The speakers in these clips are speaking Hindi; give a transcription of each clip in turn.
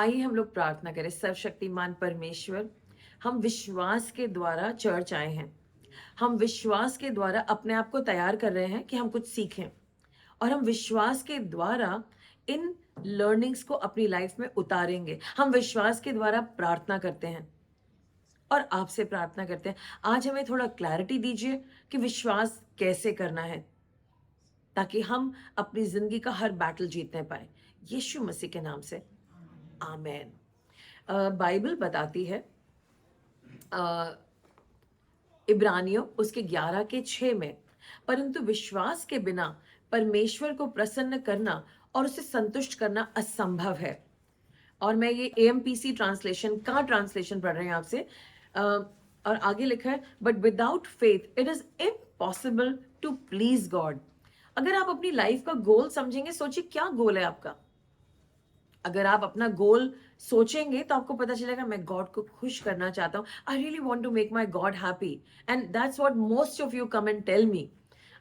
आइए हम लोग प्रार्थना करें। सर्वशक्तिमान परमेश्वर, हम विश्वास के द्वारा चर्च आए हैं। हम विश्वास के द्वारा अपने आप को तैयार कर रहे हैं कि हम कुछ सीखें, और हम विश्वास के द्वारा इन लर्निंग्स को अपनी लाइफ में उतारेंगे। हम विश्वास के द्वारा प्रार्थना करते हैं और आपसे प्रार्थना करते हैं, आज हमें थोड़ा क्लैरिटी दीजिए कि विश्वास कैसे करना है, ताकि हम अपनी जिंदगी का हर बैटल जीतने पाए। यीशु मसीह के नाम से आमेन। बाइबल बताती है अ, इब्रानियों उसके 11 के 6 में, परंतु विश्वास के बिना परमेश्वर को प्रसन्न करना और उसे संतुष्ट करना असंभव है। और मैं ये एएमपीसी ट्रांसलेशन का ट्रांसलेशन पढ़ रहे हैं आपसे। और आगे लिखा है, but without faith it is impossible to please God. अगर आप अपनी लाइफ का गोल समझेंगे, सोचिए क्या गोल है आपका। अगर आप अपना गोल सोचेंगे तो आपको पता चलेगा, मैं गॉड को खुश करना चाहता हूँ। I really want to make my God happy, and that's what most of you come and tell me.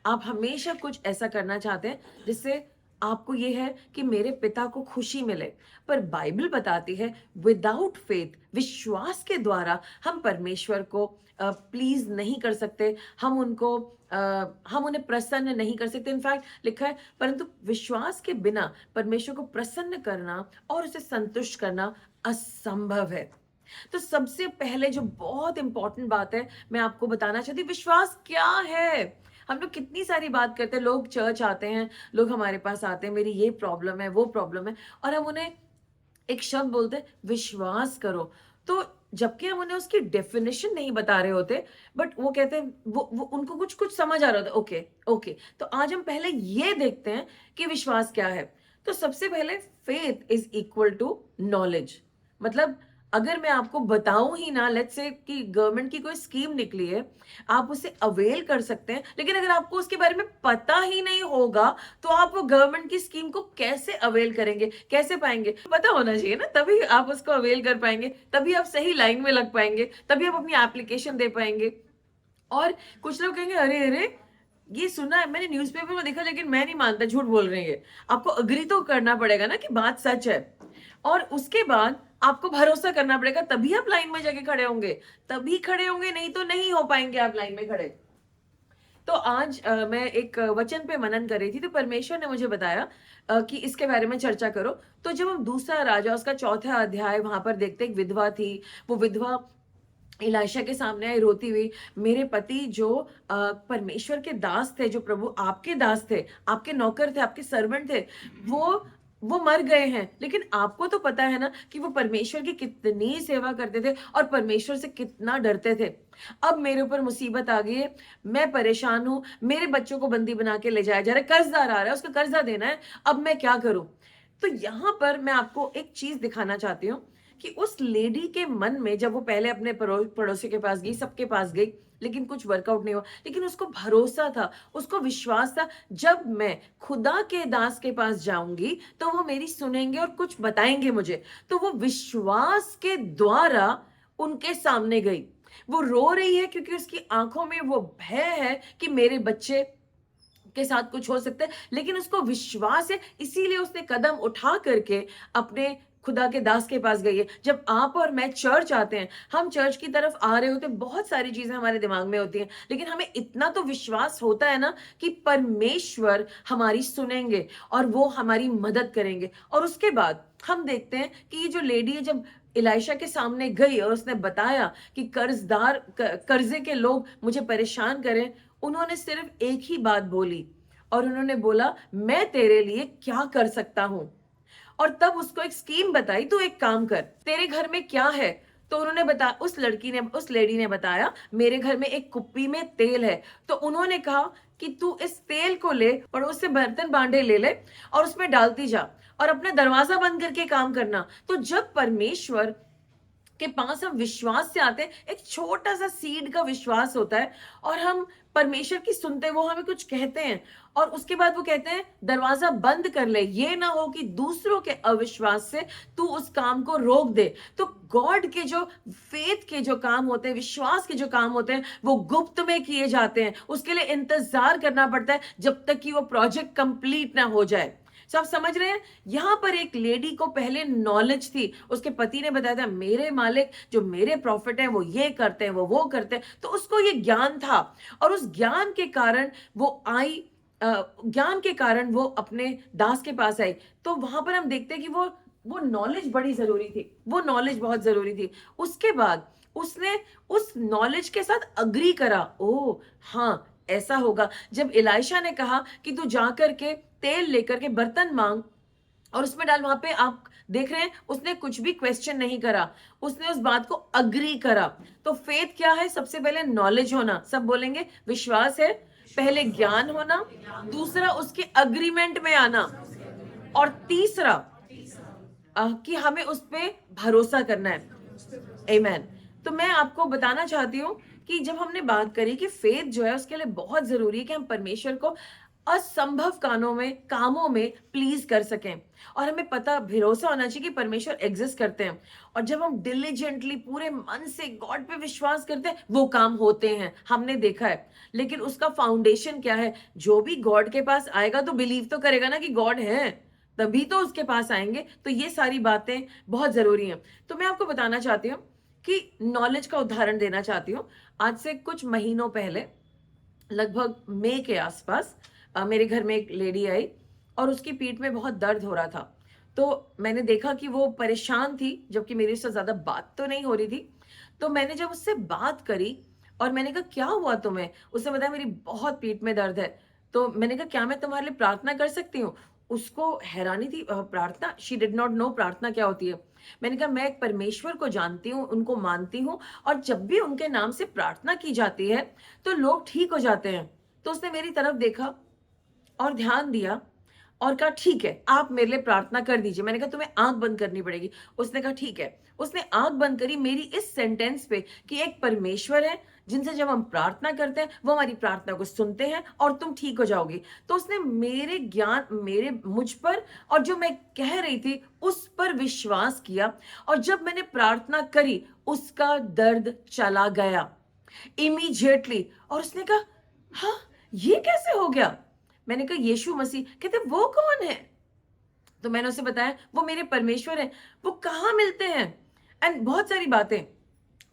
आप हमेशा कुछ ऐसा करना चाहते हैं जिससे आपको ये है कि मेरे पिता को खुशी मिले। पर बाइबल बताती है, विदाउट फेथ, विश्वास के द्वारा हम परमेश्वर को प्लीज नहीं कर सकते। हम उन्हें प्रसन्न नहीं कर सकते। इनफैक्ट लिखा है, परंतु विश्वास के बिना परमेश्वर को प्रसन्न करना और उसे संतुष्ट करना असंभव है। तो सबसे पहले जो बहुत इंपॉर्टेंट बात है, मैं आपको बताना चाहती हूँ, विश्वास क्या है। हम लोग कितनी सारी बात करते हैं, लोग चर्च आते हैं, लोग हमारे पास आते हैं, मेरी ये प्रॉब्लम है, वो प्रॉब्लम है, और हम उन्हें एक शब्द बोलते हैं, विश्वास करो। तो जबकि हम उन्हें उसकी डेफिनेशन नहीं बता रहे होते, बट वो कहते हैं, वो उनको कुछ कुछ समझ आ रहा होता है। ओके ओके, तो आज हम पहले ये देखते हैं कि विश्वास क्या है। तो सबसे पहले, faith is equal to knowledge. मतलब अगर मैं आपको बताऊं ही ना, लेट्स से कि गवर्नमेंट की कोई स्कीम निकली है, आप उसे अवेल कर सकते हैं, लेकिन अगर आपको उसके बारे में पता ही नहीं होगा तो आप वो गवर्नमेंट की स्कीम को कैसे अवेल करेंगे, कैसे पाएंगे? पता होना चाहिए ना, तभी आप उसको अवेल कर पाएंगे, तभी आप सही लाइन में लग पाएंगे, तभी आप अपनी एप्लीकेशन दे पाएंगे। और कुछ लोग कहेंगे, अरे अरे, ये सुना है मैंने, न्यूज़पेपर में देखा, लेकिन मैं नहीं मानता, झूठ बोल रहे हैं। आपको अग्री तो करना पड़ेगा ना कि बात सच है, और उसके बाद आपको भरोसा करना पड़ेगा, तभी आप लाइन में जाके खड़े होंगे। तभी खड़े होंगे, नहीं तो नहीं हो पाएंगे आप लाइन में खड़े। तो आज मैं एक वचन पे मनन कर रही थी, तो परमेश्वर ने मुझे बताया कि इसके बारे में चर्चा करो। तो जब हम दूसरा राजा उसका 4था अध्याय वहां पर देखते, एक विधवा थी। वो विधवा इलाशा के सामने आई रोती हुई, मेरे पति जो परमेश्वर के दास थे, जो प्रभु आपके दास थे, आपके नौकर थे, आपके सर्वेंट थे, वो मर गए हैं। लेकिन आपको तो पता है ना कि वो परमेश्वर की कितनी सेवा करते थे और परमेश्वर से कितना डरते थे। अब मेरे ऊपर मुसीबत आ गई है, मैं परेशान हूं, मेरे बच्चों को बंदी बना के ले जाया जा रहा है, कर्जदार आ रहा है, उसका कर्जा देना है, अब मैं क्या करूं? तो यहां पर मैं आपको एक चीज दिखाना चाहती हूँ कि उस लेडी के मन में, जब वो पहले अपने पड़ोसी के पास गई, सबके पास गई, लेकिन कुछ वर्कआउट नहीं हुआ, लेकिन उसको भरोसा था, उसको विश्वास था, जब मैं खुदा के दास के पास जाऊंगी तो वो मेरी सुनेंगे और कुछ बताएंगे मुझे। तो वो विश्वास के द्वारा उनके सामने गई। वो रो रही है क्योंकि उसकी आंखों में वो भय है कि मेरे बच्चे के साथ कुछ हो सकता है, लेकिन उसको विश्वास है, इसीलिए उसने कदम उठा करके अपने खुदा के दास के पास गई है। जब आप और मैं चर्च आते हैं, हम चर्च की तरफ आ रहे होते हैं, बहुत सारी चीजें हमारे दिमाग में होती हैं, लेकिन हमें इतना तो विश्वास होता है ना कि परमेश्वर हमारी सुनेंगे और वो हमारी मदद करेंगे। और उसके बाद हम देखते हैं कि ये जो लेडी है, जब इलाइशा के सामने गई और उसने बताया कि कर्जे के लोग मुझे परेशान करें, उन्होंने सिर्फ एक ही बात बोली, और उन्होंने बोला, मैं तेरे लिए क्या कर सकता हूं? और तब उसको एक स्कीम बताई, तू एक काम कर, तेरे घर में क्या है? तो उन्होंने बताया, उस लेडी ने बताया, मेरे घर में एक कुप्पी में तेल है। तो उन्होंने कहा कि तू इस तेल को ले, पड़ोस से बर्तन बांडे ले ले और उसमें डालती जा, और अपना दरवाजा बंद करके काम करना। तो जब परमेश्वर के पास हम विश्वास से आते हैं, एक छोटा सा सीड का विश्वास होता है, और हम परमेश्वर की सुनते हैं, वो हमें कुछ कहते हैं, और उसके बाद वो कहते हैं दरवाजा बंद कर ले, ये ना हो कि दूसरों के अविश्वास से तू उस काम को रोक दे। तो गॉड के जो फेथ के जो काम होते हैं, विश्वास के जो काम होते हैं, वो गुप्त में किए जाते हैं। उसके लिए इंतजार करना पड़ता है जब तक कि वो प्रोजेक्ट कंप्लीट ना हो जाए। तो आप समझ रहे हैं, यहां पर एक लेडी को पहले नॉलेज थी, उसके पति ने बताया था मेरे मालिक जो मेरे प्रॉफिट हैं वो ये करते हैं, वो करते हैं, तो उसको ये ज्ञान था। और उस ज्ञान के कारण वो आई, ज्ञान के कारण वो अपने दास के पास आई। तो वहां पर हम देखते हैं कि वो नॉलेज बड़ी जरूरी थी, वो नॉलेज बहुत जरूरी थी। उसके बाद उसने उस नॉलेज के साथ अग्री करा, ओ हाँ ऐसा होगा। जब इलाइशा ने कहा कि तू जा करके तेल लेकर के बर्तन मांग और उसमें डाल, वहां पे आप देख रहे हैं उसने कुछ भी क्वेश्चन नहीं करा, उसने उस बात को अग्री करा। तो फेथ क्या है? सबसे पहले नॉलेज होना, सब बोलेंगे विश्वास है, पहले ज्ञान होना, दूसरा उसके अग्रीमेंट में आना, और तीसरा कि हमें उस पे भरोसा करना है। आमेन। तो मैं आपको बताना चाहती हूँ कि जब हमने बात करी कि फेथ जो है उसके लिए बहुत जरूरी है कि हम परमेश्वर को असंभव कामों में प्लीज कर सकें, और हमें पता भरोसा होना चाहिए कि परमेश्वर एग्जिस्ट करते हैं। और जब हम डिलीजेंटली पूरे मन से गॉड पे विश्वास करते हैं वो काम होते हैं, हमने देखा है। लेकिन उसका फाउंडेशन क्या है? जो भी गॉड के पास आएगा तो बिलीव तो करेगा ना कि गॉड है, तभी तो उसके पास आएंगे। तो ये सारी बातें बहुत जरूरी हैं। तो मैं आपको बताना चाहती हूँ कि नॉलेज का उदाहरण देना चाहती हूँ। आज से कुछ महीनों पहले, लगभग मई के आसपास, मेरे घर में एक लेडी आई और उसकी पीठ में बहुत दर्द हो रहा था। तो मैंने देखा कि वो परेशान थी, जबकि मेरी उससे ज्यादा बात तो नहीं हो रही थी। तो मैंने जब उससे बात करी और मैंने कहा क्या हुआ तुम्हें, उसने बताया मेरी बहुत पीठ में दर्द है। तो मैंने कहा क्या मैं तुम्हारे लिए प्रार्थना कर सकती हूँ? उसको हैरानी थी, प्रार्थना, शी डिड नॉट नो प्रार्थना क्या होती है। मैंने कहा मैं एक परमेश्वर को जानती हूँ, उनको मानती हूँ, और जब भी उनके नाम से प्रार्थना की जाती है तो लोग ठीक हो जाते हैं। तो उसने मेरी तरफ देखा और ध्यान दिया और कहा ठीक है आप मेरे लिए प्रार्थना कर दीजिए। मैंने कहा तुम्हें आंख बंद करनी पड़ेगी। उसने कहा ठीक है। उसने आंख बंद करी मेरी इस सेंटेंस पे कि एक परमेश्वर है जिनसे जब हम प्रार्थना करते हैं वो हमारी प्रार्थना को सुनते हैं और तुम ठीक हो जाओगी। तो उसने मेरे ज्ञान, मेरे मुझ पर और जो मैं कह रही थी उस पर विश्वास किया, और जब मैंने प्रार्थना करी उसका दर्द चला गया इमीडिएटली। और उसने कहा हाँ ये कैसे हो गया? मैंने कहा यीशु मसीह। कहते वो कौन है? तो मैंने उसे बताया वो मेरे परमेश्वर हैं। वो कहाँ मिलते हैं? एंड बहुत सारी बातें।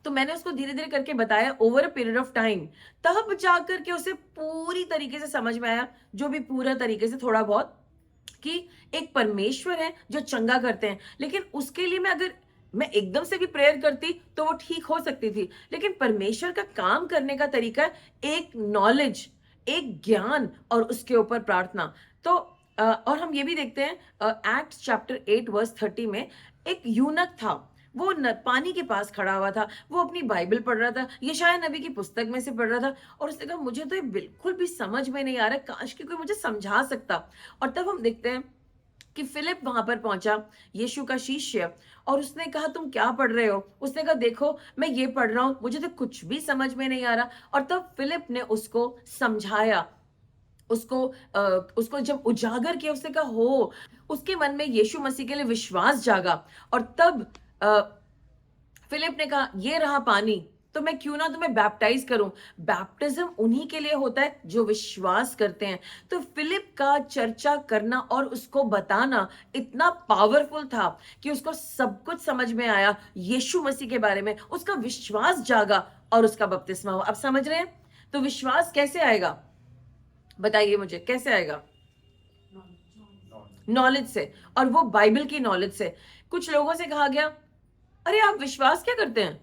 तो मैंने उसको धीरे धीरे करके बताया over a period of time, तब जाकर के उसे पूरी तरीके से समझ में आया, जो भी पूरा तरीके से थोड़ा बहुत, कि एक परमेश्वर है जो चंगा करते हैं। लेकिन उसके लिए मैं एकदम से भी प्रेयर करती तो वो ठीक हो सकती थी, लेकिन परमेश्वर का काम करने का तरीका है एक नॉलेज, एक ज्ञान, और उसके ऊपर प्रार्थना। तो और हम ये भी देखते हैं एक्ट्स चैप्टर 8 वर्स 30 में, एक यूनक था, वो पानी के पास खड़ा हुआ था, वो अपनी बाइबल पढ़ रहा था, यशायाह नबी की पुस्तक में से पढ़ रहा था, और उसने कहा मुझे तो ये बिल्कुल भी समझ में नहीं आ रहा, काश कि कोई मुझे समझा सकता। और तब हम देखते हैं कि फिलिप वहां पर पहुंचा, यीशु का शिष्य, और उसने कहा तुम क्या पढ़ रहे हो? उसने कहा देखो मैं ये पढ़ रहा हूं, मुझे तो कुछ भी समझ में नहीं आ रहा। और तब फिलिप ने उसको समझाया, उसको उसको जब उजागर किया, उसने कहा हो, उसके मन में यीशु मसीह के लिए विश्वास जागा। और तब फिलिप ने कहा ये रहा पानी, तो मैं क्यों ना तुम्हें बैप्टाइज करूं। बैप्टिज्म उन्हीं के लिए होता है जो विश्वास करते हैं। तो फिलिप का चर्चा करना और उसको बताना इतना पावरफुल था कि उसको सब कुछ समझ में आया यीशु मसीह के बारे में, उसका विश्वास जागा और उसका बपतिस्मा हुआ। अब समझ रहे हैं? तो विश्वास कैसे आएगा? बताइए मुझे, कैसे आएगा? नॉलेज से, और वो बाइबल की नॉलेज से। कुछ लोगों से कहा गया अरे आप विश्वास क्या करते हैं?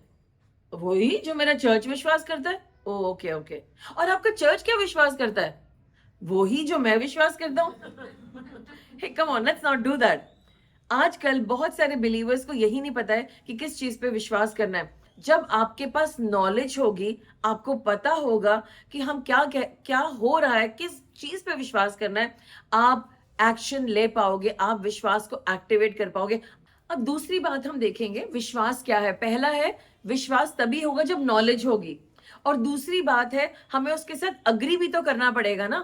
वही जो मेरा चर्च विश्वास करता है। ओ ओके ओके। और आपका चर्च क्या विश्वास करता है? वही जो मैं विश्वास करता हूं। Hey come on, let's not do that. आजकल बहुत सारे बिलीवर्स को यही नहीं पता है कि किस चीज पे विश्वास करना है। जब आपके पास नॉलेज होगी, आपको पता होगा कि हम क्या हो रहा है, किस चीज पे विश्वास करना है, आप एक्शन ले पाओगे, आप विश्वास को एक्टिवेट कर पाओगे। अब दूसरी बात हम देखेंगे, विश्वास क्या है? पहला है विश्वास तभी होगा जब नॉलेज होगी, और दूसरी बात है हमें उसके साथ अग्री भी तो करना पड़ेगा ना।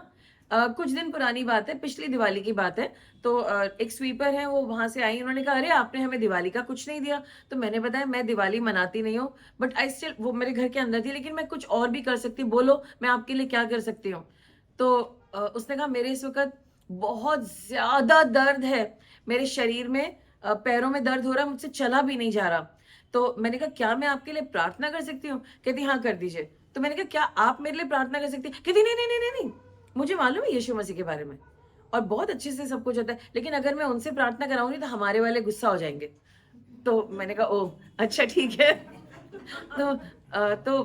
कुछ दिन पुरानी बात है, पिछली दिवाली की बात है। तो एक स्वीपर है, वो वहां से आई, उन्होंने कहा अरे आपने हमें दिवाली का कुछ नहीं दिया। तो मैंने बताया मैं दिवाली मनाती नहीं हूँ, बट आई स्टिल, वो मेरे घर के अंदर थी, लेकिन मैं कुछ और भी कर सकती हूँ, बोलो मैं आपके लिए क्या कर सकती हूँ। तो उसने कहा मेरे इस वक्त बहुत ज्यादा दर्द है मेरे शरीर में, पैरों में दर्द हो रहा है, मुझसे चला भी नहीं जा रहा। तो मैंने कहा क्या मैं आपके लिए प्रार्थना कर सकती हूँ? कहती हाँ कर दीजिए। तो मैंने कहा क्या आप मेरे लिए प्रार्थना कर सकती हैं? कहती नहीं नहीं नहीं नहीं नहीं, मुझे मालूम है यीशु मसीह के बारे में और बहुत अच्छे से सब कुछ होता है, लेकिन अगर मैं उनसे प्रार्थना कराऊंगी तो हमारे वाले गुस्सा हो जाएंगे। तो मैंने कहा ओह अच्छा ठीक है। तो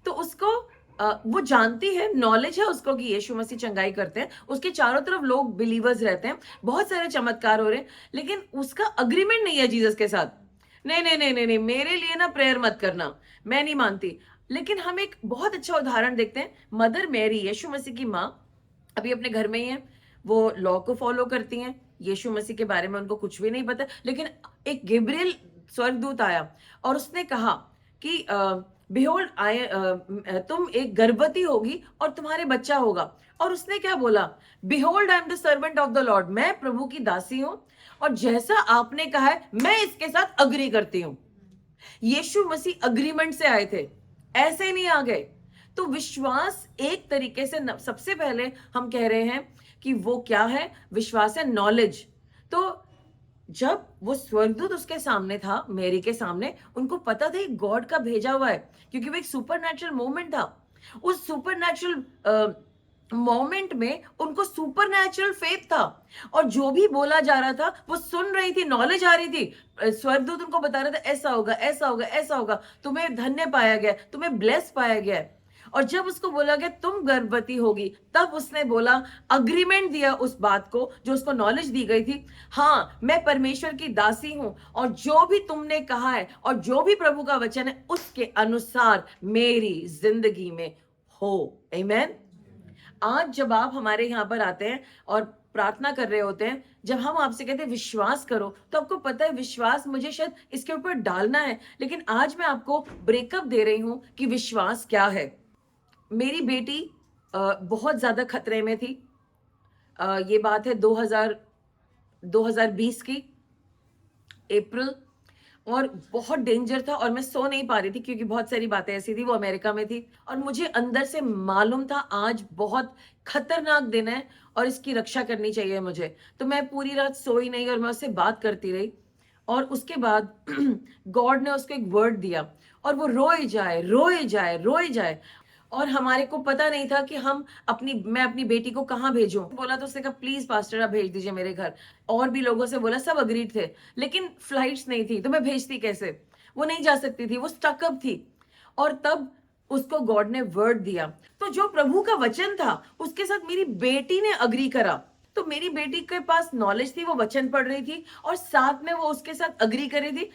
तो उसको वो जानती है, नॉलेज है उसको कि यीशु मसीह चंगाई करते हैं, उसके चारों तरफ लोग बिलीवर्स रहते हैं, बहुत सारे चमत्कार हो रहे हैं, लेकिन उसका अग्रीमेंट नहीं है जीसस के साथ। नहीं नहीं नहीं नहीं नहीं, मेरे लिए ना प्रेयर मत करना, मैं नहीं मानती। लेकिन हम एक बहुत अच्छा उदाहरण देखते हैं, मदर मैरी यीशु मसीह की माँ अभी अपने घर में ही है, वो लॉ को फॉलो करती हैं, यीशु मसीह के बारे में उनको कुछ भी नहीं पता, लेकिन एक गैब्रियल स्वर्गदूत आया और उसने कहा कि बिहोल्ड आए, तुम एक गर्भवती होगी और तुम्हारे बच्चा होगा। और उसने क्या बोला? Behold I am the servant of the Lord, मैं प्रभु की दासी हूं और जैसा आपने कहा है मैं इसके साथ अग्री करती हूं। यीशु मसीह अग्रीमेंट से आए थे, ऐसे नहीं आ गए। तो विश्वास एक तरीके से सबसे पहले हम कह रहे हैं कि वो क्या है? विश्वास है नॉलेज। तो जब वो स्वर्गदूत उसके सामने था, मेरी के सामने, उनको पता था गॉड का भेजा हुआ है, क्योंकि वो एक सुपर नेचुरल मोमेंट था। उस सुपर नेचुरल मोमेंट में उनको सुपर नेचुरल फेथ था और जो भी बोला जा रहा था वो सुन रही थी, नॉलेज आ रही थी। स्वर्गदूत उनको बता रहा था ऐसा होगा ऐसा होगा ऐसा होगा, तुम्हें धन्य पाया गया, तुम्हें ब्लेस पाया गया। और जब उसको बोला गया तुम गर्भवती होगी, तब उसने बोला, अग्रीमेंट दिया उस बात को जो उसको नॉलेज दी गई थी, हाँ मैं परमेश्वर की दासी हूं और जो भी तुमने कहा है और जो भी प्रभु का वचन है उसके अनुसार मेरी जिंदगी में हो। आमीन। आज जब आप हमारे यहाँ पर आते हैं और प्रार्थना कर रहे होते हैं, जब हम आपसे कहते हैं विश्वास करो, तो आपको पता है विश्वास मुझे शायद इसके ऊपर डालना है, लेकिन आज मैं आपको ब्रेकअप दे रही हूं कि विश्वास क्या है। मेरी बेटी बहुत ज्यादा खतरे में थी। ये बात है 2020 की अप्रैल, और बहुत डेंजर था और मैं सो नहीं पा रही थी क्योंकि बहुत सारी बातें ऐसी थी। वो अमेरिका में थी और मुझे अंदर से मालूम था आज बहुत खतरनाक दिन है और इसकी रक्षा करनी चाहिए मुझे। तो मैं पूरी रात सोई नहीं और मैं उससे बात करती रही। और उसके बाद गॉड ने उसको एक वर्ड दिया और वो रोए जाए रोए जाए रोए जाए। और हमारे को पता नहीं था कि मैं अपनी बेटी को कहाँ भेजूं। बोला तो उसने कहा प्लीज पास्टर आप भेज दीजिए मेरे घर। और भी लोगों से बोला, सब अग्रीड थे, लेकिन फ्लाइट्स नहीं थी तो मैं भेजती कैसे? वो नहीं जा सकती थी, वो स्टकअप थी। और तब उसको गॉड ने वर्ड दिया, तो जो प्रभु का वचन था उसके साथ मेरी बेटी ने अग्री करा। तो मेरी बेटी के पास नॉलेज थी, वो वचन पढ़ रही थी और साथ में वो उसके साथ अग्री कर रही थी।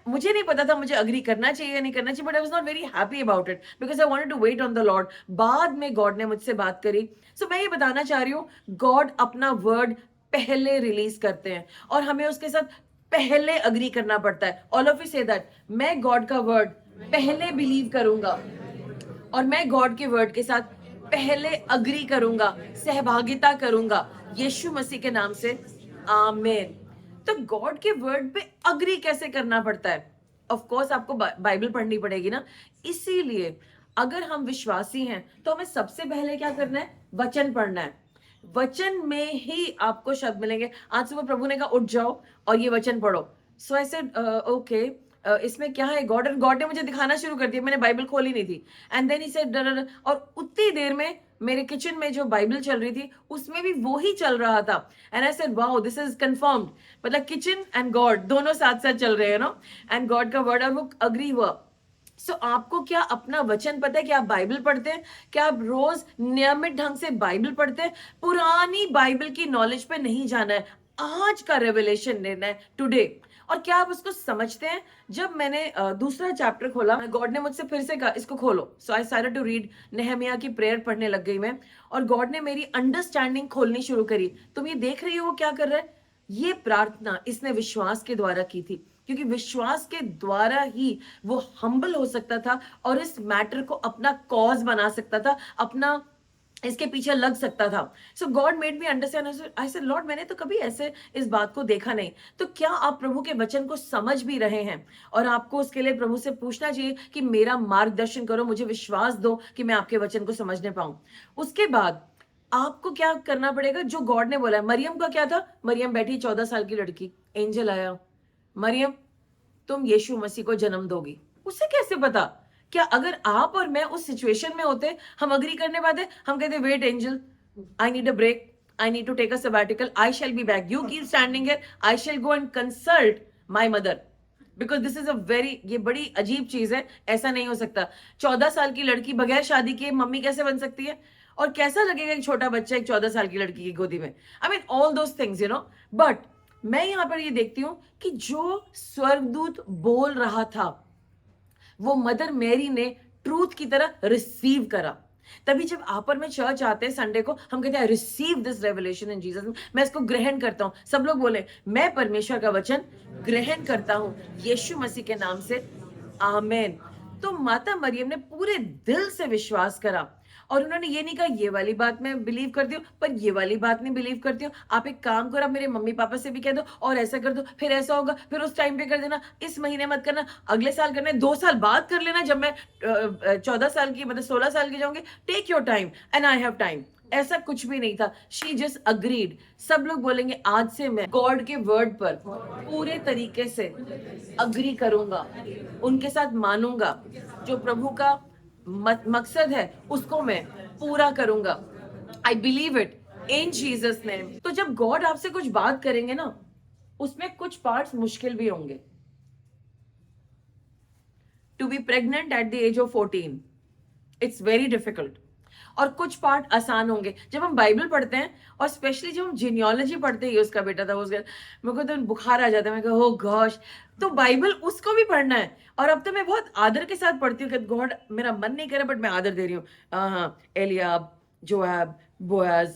मुझे नहीं पता था मुझे अग्री करना चाहिए या नहीं करना चाहिए, but I was not very happy about it because I wanted to wait on the Lord. बाद में गॉड ने मुझसे बात करी। सो मैं ये बताना चाह रही हूँ, गॉड अपना वर्ड पहले रिलीज करते हैं और हमें उसके साथ पहले अग्री करना पड़ता है। All of you say that, मैं गॉड का वर्ड पहले बिलीव करूंगा और मैं गॉड के वर्ड के साथ पहले अग्री करूंगा, सहभागिता करूंगा यीशु मसीह के नाम से। आमीन। तो गॉड के वर्ड पे अग्री कैसे करना पड़ता है? ऑफ कोर्स आपको बाइबल पढ़नी पड़ेगी ना। इसीलिए अगर हम विश्वासी हैं तो हमें सबसे पहले क्या करना है? वचन पढ़ना है। वचन में ही आपको शब्द मिलेंगे। आज सुबह प्रभु ने कहा उठ जाओ और ये वचन पढ़ो। सो आई सेड ओके, इसमें क्या है? गॉड ने मुझे दिखाना शुरू कर दिया, मैंने बाइबल खोली नहीं थी। एंड देन ही सेड, और उतनी देर में मेरे किचन में जो बाइबल चल रही थी उसमें भी वो ही चल रहा था। And I said wow, this is confirmed. मतलब किचन एंड गॉड दोनों साथ साथ चल रहे हैं ना, एंड गॉड का वर्ड, और वो अग्री हुआ। सो आपको क्या अपना वचन पता है? क्या आप बाइबल पढ़ते हैं? क्या आप रोज नियमित ढंग से बाइबल पढ़ते हैं? पुरानी बाइबल की नॉलेज पे नहीं जाना है, आज का रेवलेशन लेना है टुडे। और क्या आप उसको समझते हैं? जब मैंने दूसरा चैप्टर खोला, गॉड ने मुझसे फिर से कहा इसको खोलो। So I started to read. Nehemiah की प्रेयर पढ़ने लग गई मैं और गॉड ने मेरी अंडरस्टैंडिंग खोलनी शुरू करी। तुम ये देख रही हो वो क्या कर रहा है? ये प्रार्थना इसने विश्वास के द्वारा की थी, क्योंकि विश्वास के द्वारा ही वो हम्बल हो सकता था और इस मैटर को अपना कॉज बना सकता था, अपना इसके पीछे लग सकता था। So God made me understand. I said Lord, मैंने तो कभी ऐसे इस बात को देखा नहीं। तो क्या आप प्रभु के वचन को समझ भी रहे हैं? और आपको उसके लिए प्रभु से पूछना चाहिए कि मेरा मार्गदर्शन करो, मुझे विश्वास दो कि मैं आपके वचन को समझने पाऊं। उसके बाद आपको क्या करना पड़ेगा? जो गॉड ने बोला है। मरियम का क्या था? मरियम बैठी 14 साल की लड़की, एंजल आया, मरियम तुम यीशु मसीह को जन्म दोगी। उसे कैसे पता? क्या अगर आप और मैं उस सिचुएशन में होते, हम अग्री करने पाते? हम कहते wait angel, I need a break, I need to take a sabbatical, I shall be back, you keep standing here, I shall go and consult my mother, because this is a very, ये बड़ी अजीब चीज है, ऐसा नहीं हो सकता। 14 साल की लड़की बगैर शादी के मम्मी कैसे बन सकती है? और कैसा लगेगा एक छोटा बच्चा एक 14 साल की लड़की की गोदी में? I mean all those things, you know. But मैं यहां पर ये देखती हूं कि जो स्वर्गदूत बोल रहा था वो मदर मैरी ने ट्रूथ की तरह रिसीव करा। तभी जब आप और मैं चर्च आते हैं संडे को, हम कहते हैं receive this revelation in Jesus, मैं इसको ग्रहण करता हूं। सब लोग बोले मैं परमेश्वर का वचन ग्रहण करता हूं यीशु मसीह के नाम से, आमेन। तो माता मरियम ने पूरे दिल से विश्वास करा और उन्होंने ये नहीं कहा ये वाली बात मैं बिलीव करती हूँ पर ये वाली बात नहीं बिलीव करती हूँ। आप एक काम करो, आप मेरे मम्मी पापा से भी कह दो और ऐसा कर दो, फिर ऐसा होगा, फिर उस टाइम पे कर देना, इस महीने मत करना, अगले साल करना, 2 साल बाद कर लेना, जब मैं 14 साल की मतलब 16 साल की जाऊंगी, take your time and I have time. ऐसा कुछ भी नहीं था, शी जस्ट अग्रीड। सब लोग बोलेंगे आज से मैं गॉड के वर्ड पर पूरे तरीके से अग्री करूंगा, उनके साथ मानूंगा, जो प्रभु का मकसद है उसको मैं पूरा करूंगा। I believe it in Jesus name. तो जब गॉड आपसे कुछ बात करेंगे ना, उसमें कुछ पार्ट्स मुश्किल भी होंगे। To be pregnant at the age of 14 it's very difficult. और कुछ पार्ट आसान होंगे। जब हम बाइबल पढ़ते हैं और स्पेशली जब हम जीनियोलॉजी पढ़ते हैं, उसका बेटा था उसका, मेरे को तो बुखार आ जाता है, मैं कहा हो गॉश। तो बाइबल उसको भी पढ़ना है और अब तो मैं बहुत आदर के साथ पढ़ती हूँ कि गॉड मेरा मन नहीं करे बट मैं आदर दे रही हूँ। हाँ, Eliab, Joab, Boaz,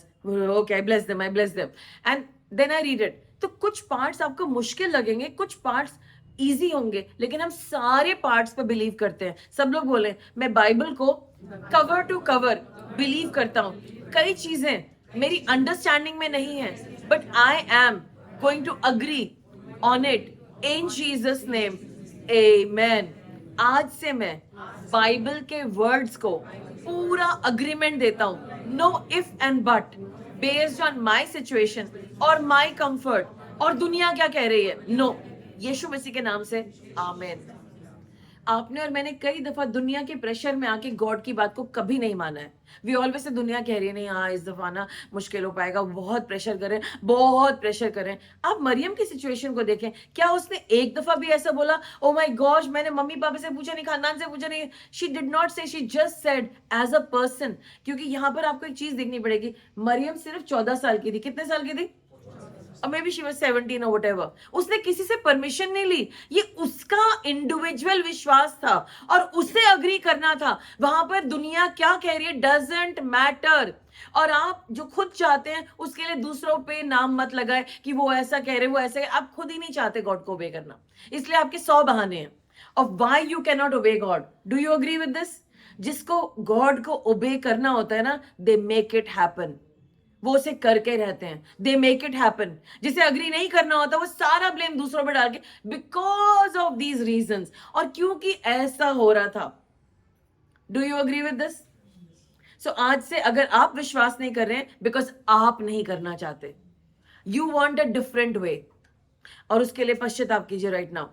okay I bless them, I bless them and then I read it. तो कुछ पार्ट्स आपको मुश्किल लगेंगे, कुछ पार्ट्स इजी होंगे, लेकिन हम सारे पार्ट्स पे बिलीव करते हैं। सब लोग बोले मैं बाइबल को कवर टू कवर बिलीव करता हूं। कई चीजें मेरी अंडरस्टैंडिंग में नहीं है but I am going to agree on it in Jesus name, amen. आज से मैं बाइबल के वर्ड्स को पूरा अग्रीमेंट देता हूं, know if and but, based on my situation और माय कंफर्ट और दुनिया क्या कह रही है, नो, यीशु मसीह के नाम से, आमेन। आपने और मैंने कई दफा दुनिया के प्रेशर में आके गॉड की बात को कभी नहीं माना है। वी ऑलवेज से दुनिया कह रही है नहीं, हाँ इस दफा ना मुश्किल हो पाएगा, बहुत प्रेशर करें, बहुत प्रेशर करें। आप मरियम की सिचुएशन को देखें, क्या उसने एक दफा भी ऐसा बोला ओ माय गॉड मैंने मम्मी पापा से पूछा नहीं, खानदान से पूछा नहीं? She did not say, she just said as a person. क्योंकि यहां पर आपको एक चीज देखनी पड़ेगी, मरियम सिर्फ 14 साल की थी। कितने साल की थी? और मे बी शी वाज 17 और व्हाटएवर। उसने किसी से परमिशन नहीं ली, ये उसका इंडिविजुअल विश्वास था और उसे अग्री करना था। वहां पर दुनिया क्या कह रही है डजंट मैटर। और आप जो खुद चाहते हैं उसके लिए दूसरों पे नाम मत लगाए कि वो ऐसा कह रहे, वो ऐसे, आप खुद ही नहीं चाहते गॉड को ओबे करना, इसलिए आपके 100 बहाने हैं of why you can not obey God. Do you agree with this? जिसको गॉड को ओबे करना होता है ना, दे मेक इट हैपन, वो उसे करके रहते हैं, दे मेक इट हैपन। जिसे अग्री नहीं करना होता वो सारा ब्लेम दूसरों पर डाल के, बिकॉज ऑफ दीज रीजंस, और क्योंकि ऐसा हो रहा था। Do you agree with this? So आज से अगर आप विश्वास नहीं कर रहे हैं बिकॉज आप नहीं करना चाहते, you want a different way, और उसके लिए पश्चाताप कीजिए राइट नाउ।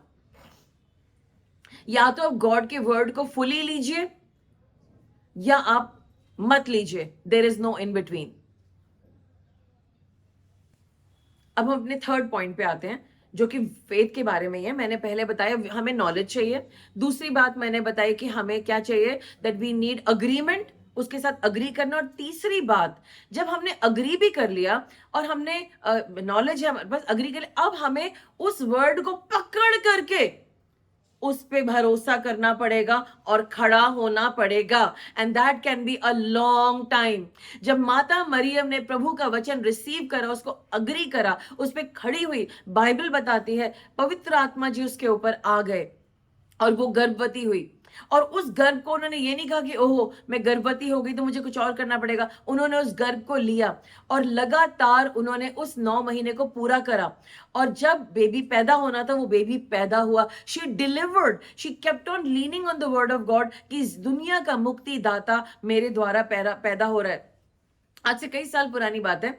या तो आप गॉड के वर्ड को फुली लीजिए या आप मत लीजिए, there is no in between. अब हम अपने थर्ड पॉइंट पे आते हैं जो कि फेथ के बारे में ही है। मैंने पहले बताया हमें नॉलेज चाहिए, दूसरी बात मैंने बताई कि हमें क्या चाहिए, दैट वी नीड अग्रीमेंट, उसके साथ अग्री करना, और तीसरी बात जब हमने अग्री भी कर लिया और हमने नॉलेज है बस अग्री कर लिया, अब हमें उस वर्ड को पकड़ करके उस पे भरोसा करना पड़ेगा और खड़ा होना पड़ेगा, and that can be a long time. जब माता मरियम ने प्रभु का वचन रिसीव करा, उसको अग्री करा, उस पे खड़ी हुई, बाइबल बताती है पवित्र आत्मा जी उसके ऊपर आ गए और वो गर्भवती हुई। और उस गर्भ को उन्होंने ये नहीं कहा कि ओहो मैं गर्भवती हो गई तो मुझे कुछ और करना पड़ेगा। उन्होंने उस गर्भ को लिया और लगातार उन्होंने उस 9 महीने को पूरा करा, और जब बेबी पैदा होना था वो बेबी पैदा हुआ। She delivered, she kept on leaning on the word of God कि इस दुनिया का मुक्तिदाता मेरे द्वारा पैदा हो रहा है। आज से कई साल पुरानी बात है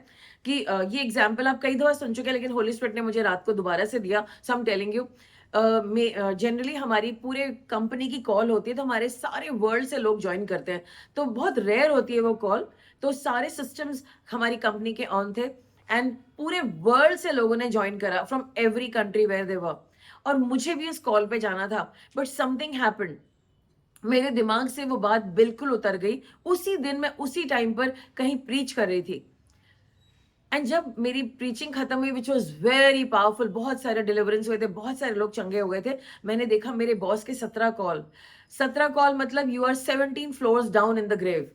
कि ये एग्जाम्पल आप कई दफा सुन चुके हैं, लेकिन होली स्पिरिट ने मुझे रात को दोबारा से दिया, so I am telling you. Generally हमारी पूरे कंपनी की कॉल होती है, तो हमारे सारे वर्ल्ड से लोग ज्वाइन करते हैं, तो बहुत रेयर होती है वो कॉल। तो सारे सिस्टम्स हमारी कंपनी के ऑन थे, एंड पूरे वर्ल्ड से लोगों ने ज्वाइन करा, from every country where they were. और मुझे भी इस कॉल पे जाना था, बट समथिंग हैपेंड, मेरे दिमाग से वो बात बिल्कुल उतर गई। उसी दिन मैं उसी टाइम पर कहीं प्रीच कर रही थी, एंड जब मेरी प्रीचिंग खत्म हुई, विच वॉज वेरी पावरफुल, बहुत सारे डिलीवरेंस हुए थे, बहुत सारे लोग चंगे हो गए थे, मैंने देखा मेरे बॉस के 17 कॉल। 17 कॉल मतलब you are 17 floors down in the grave.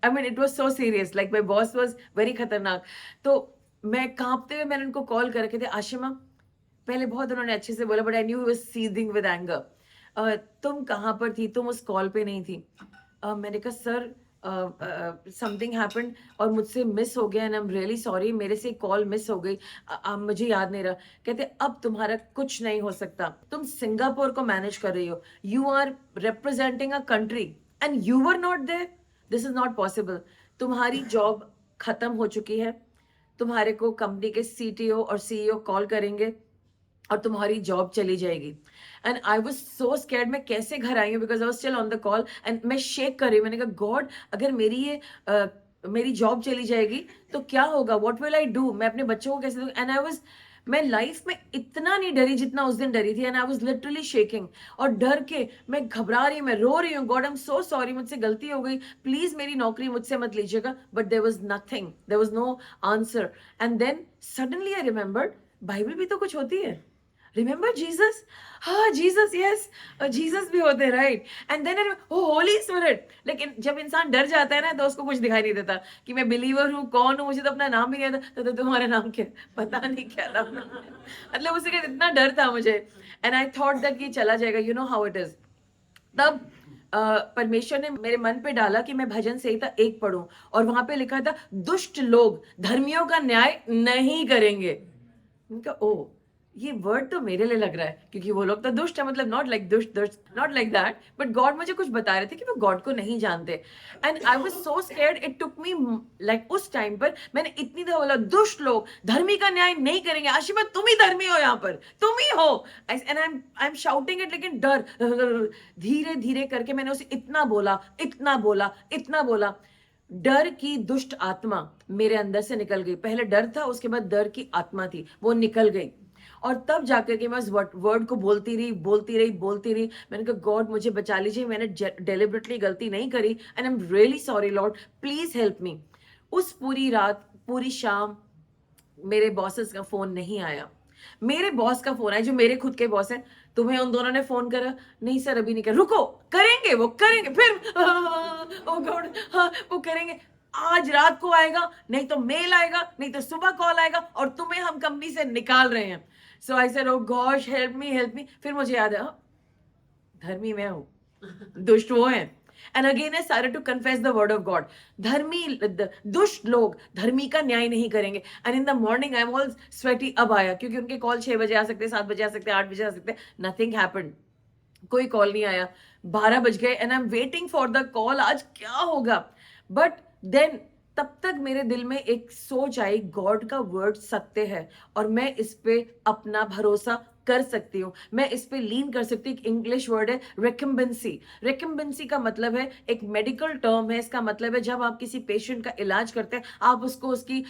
I mean it was so serious, like my boss was very खतरनाक। तो मैं कांपते हुए मैंने उनको कॉल करके थे, आशिमा, पहले बहुत उन्होंने अच्छे से बोला, but I knew he was seething with anger. तुम कहाँ पर थी, तुम उस कॉल पे नहीं थी। मैंने कहा सर समथिंग हैपेंड और मुझसे मिस हो गया, and I am really sorry, मेरे से कॉल मिस हो गई, मुझे याद नहीं रहा। कहते अब तुम्हारा कुछ नहीं हो सकता, तुम सिंगापुर को मैनेज कर रही हो, you are representing a country and you were not there, this is not possible. तुम्हारी जॉब खत्म हो चुकी है, तुम्हारे को कंपनी के सीटीओ और सीईओ कॉल करेंगे और तुम्हारी जॉब चली जाएगी। And I was so scared, मैं कैसे घर आई हूँ, because I was still on the call, and मैं शेक कर रही हूँ। मैंने कहा गॉड, अगर मेरी जॉब चली जाएगी तो क्या होगा, व्हाट विल आई डू, मैं अपने बच्चों को कैसे दूँ। एंड मैं लाइफ में इतना नहीं डरी जितना उस दिन डरी थी, and I was literally shaking. और डर के मैं घबरा रही हूँ, मैं रो रही हूँ, God I am so sorry, मुझसे गलती हो गई, प्लीज मेरी नौकरी मुझसे मत लीजिएगा। But there was nothing, there was no answer. And then suddenly I remembered, Bible भी तो कुछ होती है, रिमेंबर जीसस, हाँ जीसस, यस जीसस भी होते हैं, right. And then oh Holy Spirit. लेकिन जब इंसान डर जाता है ना, तो उसको कुछ दिखाई नहीं देता कि मैं बिलीवर हूँ, कौन हूँ, मुझे तो अपना नाम भी नहीं आता। तो तुम्हारा नाम क्या, पता नहीं क्या नाम, मतलब उसे इतना डर था मुझे, एंड आई थॉट दैट ये चला जाएगा, you know how it is. तब परमेश्वर ने मेरे मन पे डाला कि मैं भजन संहिता 1 पढ़ूं, और वहां पे लिखा था, दुष्ट लोग धर्मियों का न्याय नहीं करेंगे। उनका ओ, ये वर्ड तो मेरे लिए लग रहा है, क्योंकि वो लोग तो दुष्ट है, मतलब नॉट लाइक दुष्ट दुष्ट, not like that, but God मुझे कुछ बता रहे थे कि वो गॉड को नहीं जानते। And I was so scared, it took me, like उस टाइम पर मैंने इतनी दफा बोला, दुष्ट लोग धर्मी का न्याय नहीं करेंगे, आशिमा तुम ही धर्मी हो, यहाँ पर तुम ही हो, and I am shouting it, लेकिन डर, धीरे धीरे करके मैंने उसे इतना बोला, इतना बोला, इतना बोला। डर की दुष्ट आत्मा मेरे अंदर से निकल गई। पहले डर था, उसके बाद डर की आत्मा थी, वो निकल गई। और तब जाकर के मैं उस वर्ड को बोलती रही, बोलती रही, बोलती रही। मैंने कहा गॉड मुझे बचा लीजिए, मैंने डेलिबरेटली गलती नहीं करी, and I am really sorry Lord, please help me. उस पूरी रात, पूरी शाम मेरे बॉसेस का फोन नहीं आया। मेरे बॉस का फोन आया, जो मेरे खुद के बॉस हैं, तुम्हें उन दोनों ने फोन करा? नहीं सर अभी नहीं कर, रुको, करेंगे, वो करेंगे, फिर ओ गॉड, हाँ वो करेंगे, आज रात को आएगा, नहीं तो मेल आएगा, नहीं तो सुबह कॉल आएगा, और तुम्हें हम कंपनी से निकाल रहे हैं। So I said oh gosh help me, help me. फिर मुझे याद है, धर्मी मैं हूं, दुष्ट वो हैं। And again I started to confess the word of God. धर्मी दुष्ट लोग धर्मी का न्याय नहीं करेंगे। And in the morning I am all sweaty. अब आया, क्योंकि उनके कॉल 6 बजे आ सकते, 7 बजे आ सकते, 8 बजे आ सकते, नथिंग हैपेंड, कोई कॉल नहीं आया। 12 बज गए, and I am waiting for the call, आज क्या होगा। बट देन तब तक मेरे दिल में एक सोच आई, गॉड का वर्ड सत्य है, और मैं इस पे अपना भरोसा कर सकती हूँ, मैं इस पे लीन कर सकती हूँ। इंग्लिश वर्ड है रेकम्बेंसी। रेकम्बेंसी का मतलब है, एक मेडिकल टर्म है, इसका मतलब है जब आप किसी पेशेंट का इलाज करते हैं, आप उसको उसकी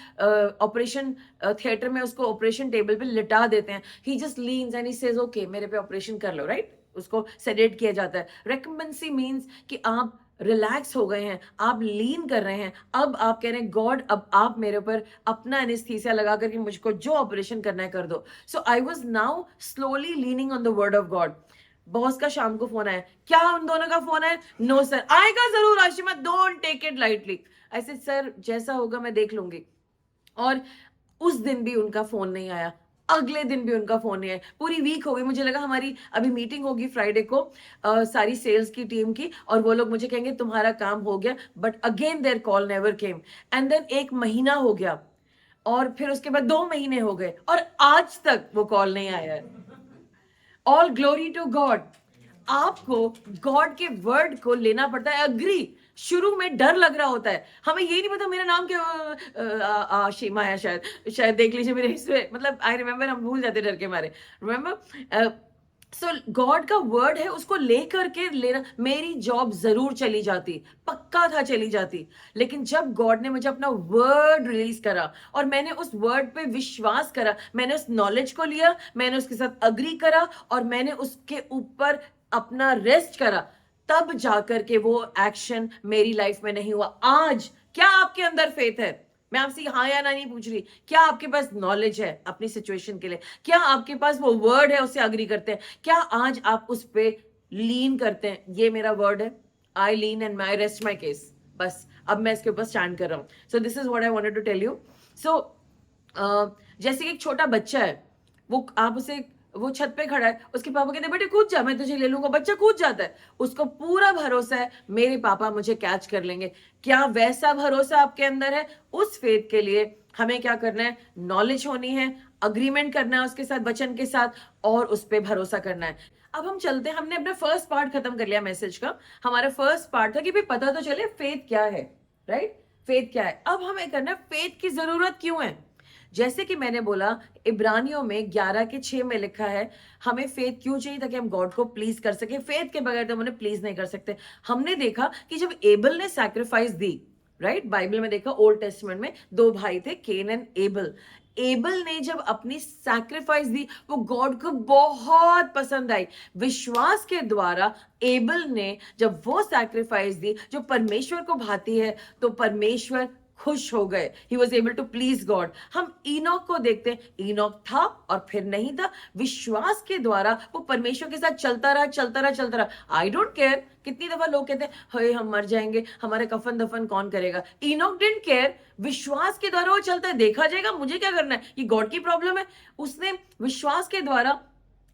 ऑपरेशन थिएटर में उसको ऑपरेशन टेबल पे लिटा देते हैं, he just leans and he says okay मेरे पे ऑपरेशन कर लो, राइट, उसको सेडेट किया जाता है। रेकम्बेंसी मीन्स कि आप रिलैक्स हो गए हैं, आप लीन कर रहे हैं, अब आप कह रहे हैं गॉड अब आप मेरे ऊपर अपना एनेस्थीसिया लगा करके मुझको जो ऑपरेशन करना है कर दो। So I was now slowly leaning on the word of God. Boss का शाम को फोन आया, क्या उन दोनों का फोन है? नो सर, आएगा जरूर Ashima, don't take it lightly. ऐसे सर जैसा होगा मैं देख लूंगी। और उस दिन भी उनका फोन नहीं आया, अगले दिन भी उनका फोन नहीं आया, पूरी वीक हो गई। मुझे लगा हमारी अभी मीटिंग होगी फ्राइडे को सारी सेल्स की टीम की, और वो लोग मुझे कहेंगे तुम्हारा काम हो गया, but again there call never came. And then 1 महीना हो गया, और फिर उसके बाद 2 महीने हो गए, और आज तक वो कॉल नहीं आया है। All glory to God. आपको गॉड के वर्ड को लेना पड़ता है अग्री। शुरू में डर लग रहा होता है, हमें ये नहीं पता मेरा नाम क्या शीमा है, शायद देख लीजिए मेरे हिस्से, मतलब आई रिमेम्बर, हम भूल जाते डर के मारे। रिमेम्बर, सो गॉड का वर्ड है, उसको लेकर के लेना। मेरी जॉब जरूर चली जाती, पक्का था चली जाती, लेकिन जब गॉड ने मुझे अपना वर्ड रिलीज करा और मैंने उस वर्ड पे विश्वास करा, मैंने उस नॉलेज को लिया, मैंने उसके साथ अग्री करा और मैंने उसके ऊपर अपना रेस्ट करा, तब जाकर के वो एक्शन मेरी लाइफ में नहीं हुआ। आज क्या आपके अंदर फेथ है? मैं आपसे हाँ या ना नहीं पूछ रही, क्या आपके पास नॉलेज है अपनी सिचुएशन के लिए? क्या आपके पास वो वर्ड है, उससे अग्री करते हैं? क्या आज आप उस पे लीन करते हैं? ये मेरा वर्ड है, I lean and my rest my case, बस अब मैं इसके ऊपर स्टैंड कर रहा हूं। So this is what I wanted to tell you. So जैसे कि एक छोटा बच्चा है, वो आप उसे, वो छत पे खड़ा है, उसके पापा कहते हैं बेटे कूद जा, मैं तुझे ले लूंगा, बच्चा कूद जाता है, उसको पूरा भरोसा है मेरे पापा मुझे कैच कर लेंगे। क्या वैसा भरोसा आपके अंदर है? उस फेथ के लिए हमें क्या करना है? नॉलेज होनी है, अग्रीमेंट करना है उसके साथ, वचन के साथ, और उस पर भरोसा करना है। अब हम चलते हैं, हमने अपना फर्स्ट पार्ट खत्म कर लिया मैसेज का। हमारा फर्स्ट पार्ट था कि भाई पता तो चले फेथ क्या है, राइट? फेथ क्या है। अब हमें करना है फेथ की जरूरत क्यों है। जैसे कि मैंने बोला, इब्रानियों में 11:6 में लिखा है हमें फेथ क्यों चाहिए, ताकि हम गॉड को प्लीज कर सके। फेथ के बगैर तो हम उन्हें प्लीज नहीं कर सकते। हमने देखा कि जब एबल ने सैक्रिफाइस दी, राइट, बाइबल में देखा, ओल्ड टेस्टमेंट में 2 भाई थे, केन एंड एबल। एबल ने जब अपनी सैक्रिफाइस दी, वो गॉड को बहुत पसंद आई। विश्वास के द्वारा एबल ने जब वो सैक्रिफाइस दी जो परमेश्वर को भाती है, तो परमेश्वर खुश हो गए। He was able to please God. हम इनॉक को देखते हैं, इनॉक था और फिर नहीं था, विश्वास के द्वारा वो परमेश्वर के साथ चलता रहा, चलता रहा, चलता रहा। आई डोंट केयर, कितनी दफा लोग कहते हैं हे हम मर जाएंगे, हमारे कफन दफन कौन करेगा। इनॉक डिडंट केयर, विश्वास के द्वारा वो चलता है, देखा जाएगा, मुझे क्या करना है, ये गॉड की प्रॉब्लम है। उसने विश्वास के द्वारा,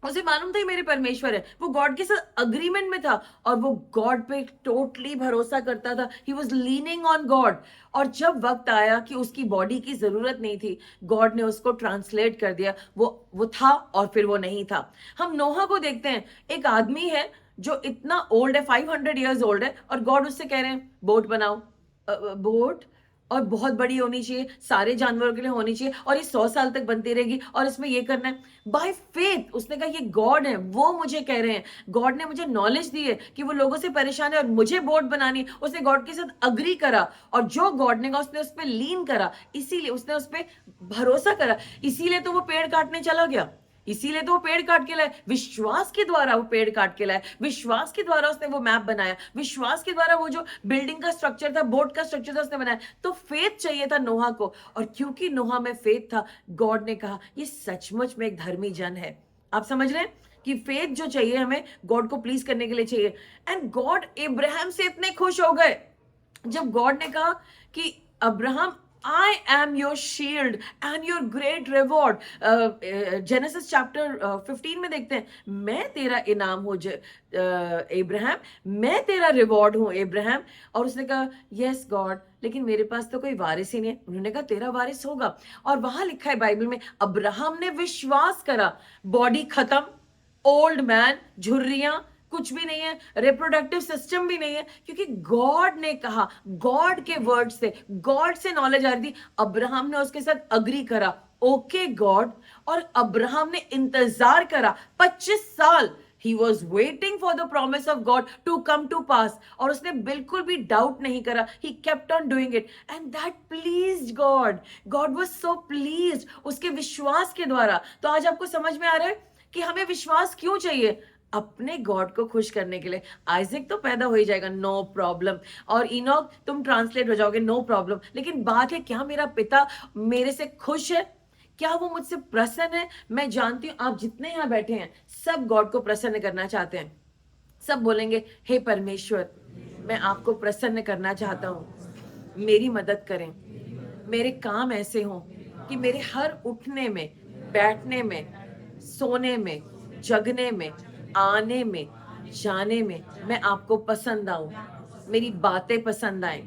उसे मालूम था कि मेरे परमेश्वर है, वो गॉड के साथ अग्रीमेंट में था और वो गॉड पे टोटली भरोसा करता था। He was leaning on God. और जब वक्त आया कि उसकी बॉडी की जरूरत नहीं थी, गॉड ने उसको ट्रांसलेट कर दिया, वो था और फिर वो नहीं था। हम नोहा को देखते हैं, एक आदमी है जो इतना ओल्ड है, 500 ईयर्स ओल्ड है, और गॉड उससे कह रहे हैं बोट बनाओ, बोट, और बहुत बड़ी होनी चाहिए, सारे जानवरों के लिए होनी चाहिए, और ये 100 साल तक बनती रहेगी, और इसमें ये करना है। बाय फेथ उसने कहा ये गॉड है, वो मुझे कह रहे हैं, गॉड ने मुझे नॉलेज दी है कि वो लोगों से परेशान है और मुझे बोट बनानी है। उसने गॉड के साथ अग्री करा, और जो गॉड ने कहा उसने उस पर लीन करा, इसीलिए उसने उस पर भरोसा करा, इसीलिए तो वो पेड़ काटने चला गया, इसीलिए तो वो पेड़ काट के लाए। विश्वास के द्वारा वो पेड़ काट के लाए, विश्वास के द्वारा उसने वो मैप बनाया, विश्वास के द्वारा वो जो बिल्डिंग का स्ट्रक्चर था, बोट का स्ट्रक्चर था, उसने बनाया। तो फेथ चाहिए था नोहा को, और क्योंकि नोहा में फेथ था, गॉड ने कहा ये सचमुच में एक धर्मी जन है। आप समझ रहे हैं कि फेथ जो चाहिए हमें गॉड को प्लीज करने के लिए चाहिए। एंड गॉड इब्राहिम से इतने खुश हो गए जब गॉड ने कहा कि Abraham, I am your shield and your great reward. Genesis chapter 15 में देखते हैं, मैं तेरा इनाम हूं इब्राहिम, मैं तेरा रिवॉर्ड हूं इब्राहिम। और उसने कहा यस गॉड, लेकिन मेरे पास तो कोई वारिस ही नहीं है। उन्होंने कहा तेरा वारिस होगा। और वहां लिखा है बाइबल में, अब्राहम ने विश्वास करा, बॉडी खत्म, ओल्ड मैन, झुर्रियां कुछ भी नहीं है, रिप्रोडक्टिव सिस्टम भी नहीं है, क्योंकि गॉड ने कहा, गॉड के वर्ड से, गॉड से नॉलेज आ रही थी। अब्राहम ने उसके साथ अग्री करा, ओके गॉड, और अब्राहम ने इंतजार करा 25 साल। He was waiting for the promise of God to come to pass. और उसने बिल्कुल भी डाउट नहीं करा, he kept on doing it and that pleased God. God was so pleased उसके विश्वास के द्वारा। तो आज आपको समझ में आ रहा है कि हमें विश्वास क्यों चाहिए, अपने गॉड को खुश करने के लिए। आइजक तो पैदा हो ही जाएगा, नो प्रॉब्लम, और इनॉक तुम ट्रांसलेट हो जाओगे, नो प्रॉब्लम, लेकिन बात है क्या मेरा पिता मेरे से खुश है, क्या वो मुझसे प्रसन्न है। मैं जानती हूं आप जितने यहां बैठे हैं सब गॉड को प्रसन्न करना चाहते हैं। सब बोलेंगे हे परमेश्वर, मैं आपको प्रसन्न करना चाहता हूं, मेरी मदद करें, मेरे काम ऐसे हों कि मेरे हर उठने में, बैठने में, सोने में, जगने में, आने में, जाने में मैं आपको पसंद आऊं, मेरी बातें पसंद आए,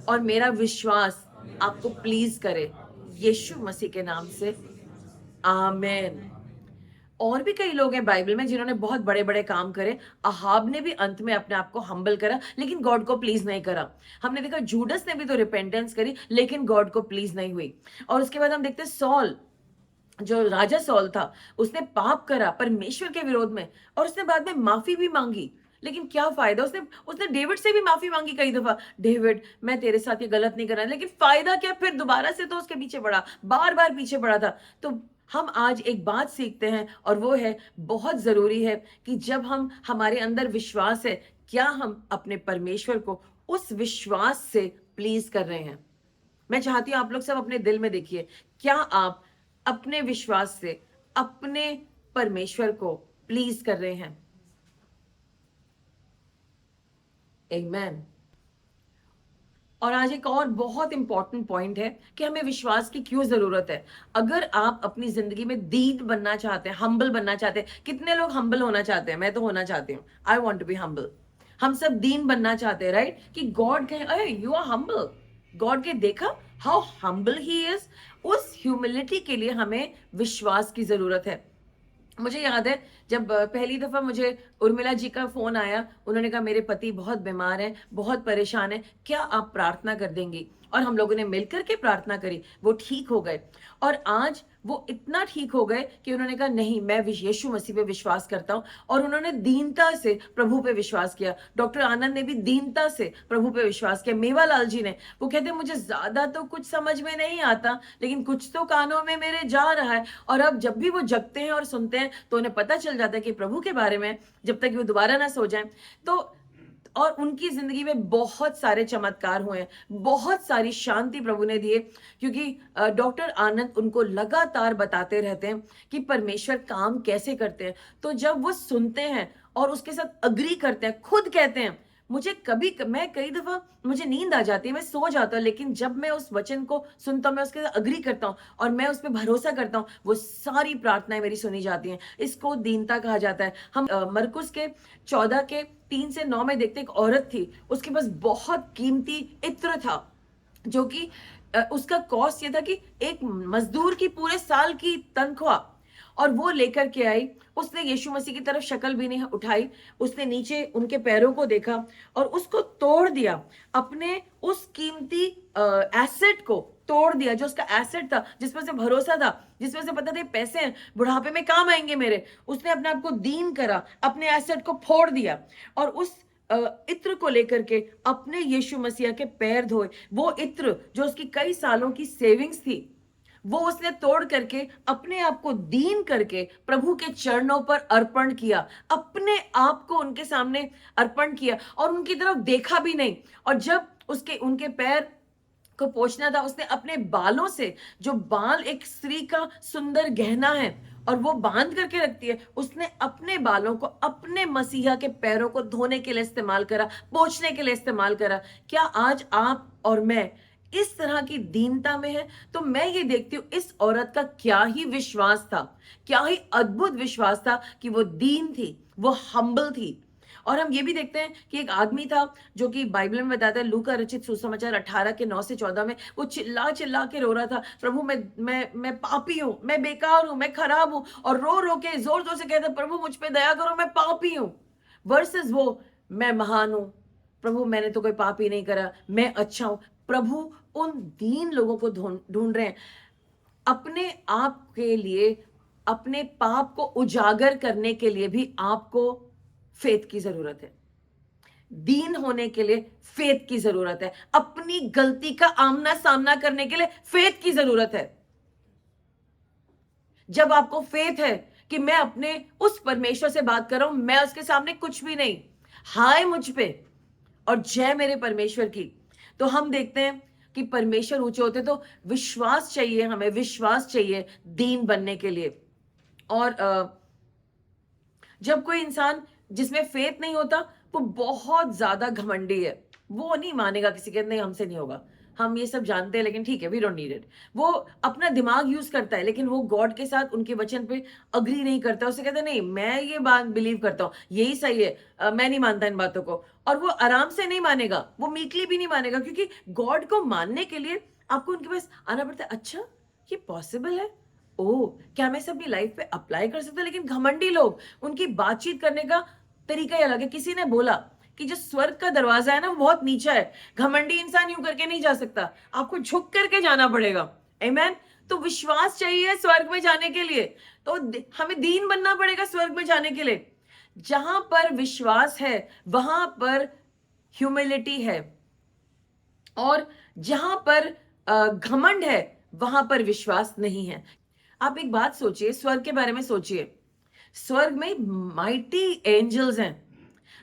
और मेरा विश्वास आपको प्लीज करे, यीशु मसीह के नाम से, आमेन। और भी कई लोग हैं बाइबल में जिन्होंने बहुत बड़े बड़े काम करे। अहाब ने भी अंत में अपने आप को हम्बल करा, लेकिन गॉड को प्लीज नहीं करा। हमने देखा जूडस ने भी तो रिपेंटेंस करी, लेकिन गॉड को प्लीज नहीं हुई। और उसके बाद हम देखते हैं सॉल, जो राजा सॉल था, उसने पाप करा परमेश्वर के विरोध में, और उसने बाद में माफी भी मांगी। लेकिन क्या फायदा, उसने उसने डेविड से भी माफी मांगी कई दफा, डेविड मैं तेरे साथ ये गलत नहीं कर रहा, लेकिन फायदा क्या, फिर दोबारा से तो उसके पीछे पड़ा, बार बार पीछे पड़ा था। तो हम आज एक बात सीखते हैं, और वो है बहुत जरूरी है कि जब हम हमारे अंदर विश्वास है, क्या हम अपने परमेश्वर को उस विश्वास से प्लीज कर रहे हैं। मैं चाहती हूं आप लोग सब अपने दिल में देखिए, क्या आप अपने विश्वास से अपने परमेश्वर को प्लीज कर रहे हैं। आमेन। और आज एक और बहुत इंपॉर्टेंट पॉइंट है कि हमें विश्वास की क्यों जरूरत है। अगर आप अपनी जिंदगी में दीन बनना चाहते हैं, हम्बल बनना चाहते हैं, कितने लोग हम्बल होना चाहते हैं? मैं तो होना चाहती हूँ। I want to be humble. हम सब दीन बनना चाहते हैं, राइट? कि गॉड कहे अरे यू आर हम्बल, गॉड के देखा हाउ हम्बल ही इज। उस ह्यूमिलिटी के लिए हमें विश्वास की जरूरत है। मुझे याद है जब पहली दफा मुझे उर्मिला जी का फोन आया, उन्होंने कहा मेरे पति बहुत बीमार हैं, बहुत परेशान हैं, क्या आप प्रार्थना कर देंगी? और हम लोगों ने मिलकर के प्रार्थना करी, वो ठीक हो गए। और आज वो इतना ठीक हो गए कि उन्होंने कहा नहीं, मैं यीशु मसीह पे विश्वास करता हूं। और उन्होंने दीनता से प्रभु पे विश्वास किया। डॉक्टर आनंद ने भी दीनता से प्रभु पे विश्वास किया। मेवालाल जी ने, वो कहते मुझे ज्यादा तो कुछ समझ में नहीं आता, लेकिन कुछ तो कानों में मेरे जा रहा है। और अब जब भी वो जगते हैं और सुनते हैं तो उन्हें पता चल जाता है कि प्रभु के बारे में, जब तक वो दोबारा ना सो जाए। तो और उनकी जिंदगी में बहुत सारे चमत्कार हुए हैं, बहुत सारी शांति प्रभु ने दिए, क्योंकि डॉक्टर आनंद उनको लगातार बताते रहते हैं कि परमेश्वर काम कैसे करते हैं। तो जब वो सुनते हैं और उसके साथ अग्री करते हैं, खुद कहते हैं, मुझे मैं कई दफा मुझे नींद आ जाती है, मैं सो जाता हूँ, लेकिन जब मैं उस वचन को सुनता हूँ, मैं उसके साथ अग्री करता हूँ और मैं उस पर भरोसा करता हूँ, वो सारी प्रार्थनाएं मेरी सुनी जाती हैं। इसको दीनता कहा जाता है। हम मरकुस के 14 के 3 से 9 में देखते, एक औरत थी, उसके पास बहुत कीमती इत्र था, जो कि उसका कॉस्ट ये था कि एक मजदूर की पूरे साल की तनख्वाह, और वो लेकर के आई। उसने यीशु मसीह की तरफ शक्ल भी नहीं उठाई, उसने नीचे उनके पैरों को देखा और उसको तोड़ दिया। अपने उस कीमती एसेट को तोड़ दिया, जो उसका एसेट था, जिसमें से भरोसा था, जिसमें से पता था पैसे हैं, बुढ़ापे में काम आएंगे मेरे। उसने अपने आप को दीन करा, अपने एसेट को फोड़ दिया और उस इत्र को लेकर के अपने यीशु मसीह के पैर धोए। वो इत्र जो उसकी कई सालों की सेविंग्स थी, वो उसने तोड़ करके अपने आप को दीन करके प्रभु के चरणों पर अर्पण किया, अपने आप को उनके सामने अर्पण किया और उनकी तरफ देखा भी नहीं। और जब उसके उनके पैर को पोंछना था, उसने अपने बालों से, जो बाल एक स्त्री का सुंदर गहना है और वो बांध करके रखती है, उसने अपने बालों को अपने मसीहा के पैरों को धोने के लिए इस्तेमाल करा, पोंछने के लिए इस्तेमाल करा। क्या आज आप और मैं इस तरह की दीनता में है? तो मैं ये देखती हूं इस औरत का क्या ही विश्वास था, क्या ही अद्भुत विश्वास था कि वो दीन थी, वो हम्बल थी। और हम ये भी देखते हैं कि एक आदमी था जो कि बाइबल में बताता है, लूका रचित सुसमाचार 18 के 9 से 14 में, वो चिल्ला चिल्ला के रो रहा था, प्रभु मैं पापी हूं, मैं बेकार हूं, मैं खराब हूं। और रो रो के जोर जोर से कहता, प्रभु मुझ पे दया करो, मैं पापी हूं। वर्सेस वो, मैं महान हूं, प्रभु मैंने तो कोई पाप ही नहीं करा, मैं अच्छा हूं। प्रभु उन दीन लोगों को ढूंढ रहे हैं। अपने आप के लिए, अपने पाप को उजागर करने के लिए भी आपको फेथ की जरूरत है। दीन होने के लिए फेथ की जरूरत है। अपनी गलती का आमना सामना करने के लिए फेथ की जरूरत है। जब आपको फेथ है कि मैं अपने उस परमेश्वर से बात कर रहा हूं, मैं उसके सामने कुछ भी नहीं, हाय मुझ पे और जय मेरे परमेश्वर की, तो हम देखते हैं कि परमेश्वर ऊंचे होते। तो विश्वास चाहिए, हमें विश्वास चाहिए दीन बनने के लिए। और जब कोई इंसान जिसमें फेथ नहीं होता, वो बहुत ज्यादा घमंडी है, वो नहीं मानेगा किसी के, नहीं हमसे नहीं होगा, हम ये सब जानते हैं, लेकिन ठीक है, वी डोंट नीड इट। वो अपना दिमाग यूज करता है, लेकिन वो गॉड के साथ उनके वचन पे अग्री नहीं करता। उसे कहता है नहीं, मैं ये बात बिलीव करता हूँ, यही सही है, मैं नहीं मानता इन बातों को। और वो आराम से नहीं मानेगा, वो मीकली भी नहीं मानेगा, क्योंकि गॉड को मानने के लिए आपको उनके पास आना पड़ता है। अच्छा, ये पॉसिबल है, ओह, क्या मैं इसे अपनी लाइफ पे अप्लाई कर सकता हूं? लेकिन घमंडी लोग, उनकी बातचीत करने का तरीका ही अलग है। किसी ने बोला कि जो स्वर्ग का दरवाजा है ना, वो बहुत नीचा है। घमंडी इंसान यूं करके नहीं जा सकता, आपको झुक करके जाना पड़ेगा। आमेन। तो विश्वास चाहिए स्वर्ग में जाने के लिए, तो हमें दीन बनना पड़ेगा स्वर्ग में जाने के लिए। जहां पर विश्वास है वहां पर ह्यूमिलिटी है, और जहां पर घमंड है वहां पर विश्वास नहीं है। आप एक बात सोचिए, स्वर्ग के बारे में सोचिए। स्वर्ग में माइटी एंजल्स हैं।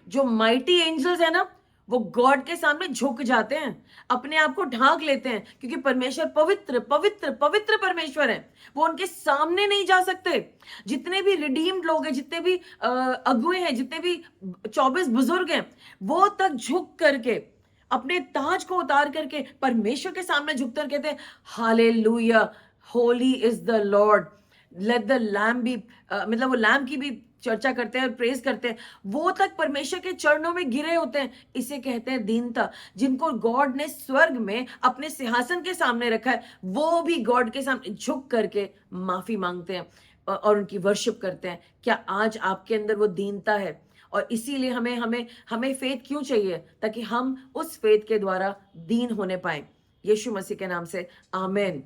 जो माइटी एंजल्स है ना, वो गॉड के सामने झुक जाते हैं, अपने आप को ढांक लेते हैं, क्योंकि परमेश्वर पवित्र पवित्र पवित्र परमेश्वर है। वो उनके सामने नहीं जा सकते। जितने भी रिडीम्ड लोग हैं, जितने भी अगुए हैं, जितने भी 24 बुजुर्ग हैं, वो तक झुक करके अपने ताज को उतार करके परमेश्वर के सामने झुककर कहते हैं, hallelujah, holy is the Lord, let the lamb be, मतलब वो लैम्ब की भी चर्चा करते हैं और प्रेज करते हैं। वो तक परमेश्वर के चरणों में गिरे होते हैं। इसे कहते हैं दीनता। जिनको गॉड ने स्वर्ग में अपने सिंहासन के सामने रखा है, वो भी गॉड के सामने झुक करके माफी मांगते हैं और उनकी वर्शिप करते हैं। क्या आज आपके अंदर वो दीनता है? और इसीलिए हमें हमें हमें फेथ क्यों चाहिए? ताकि हम उस फेथ के द्वारा दीन होने पाए, यीशु मसीह के नाम से आमेन।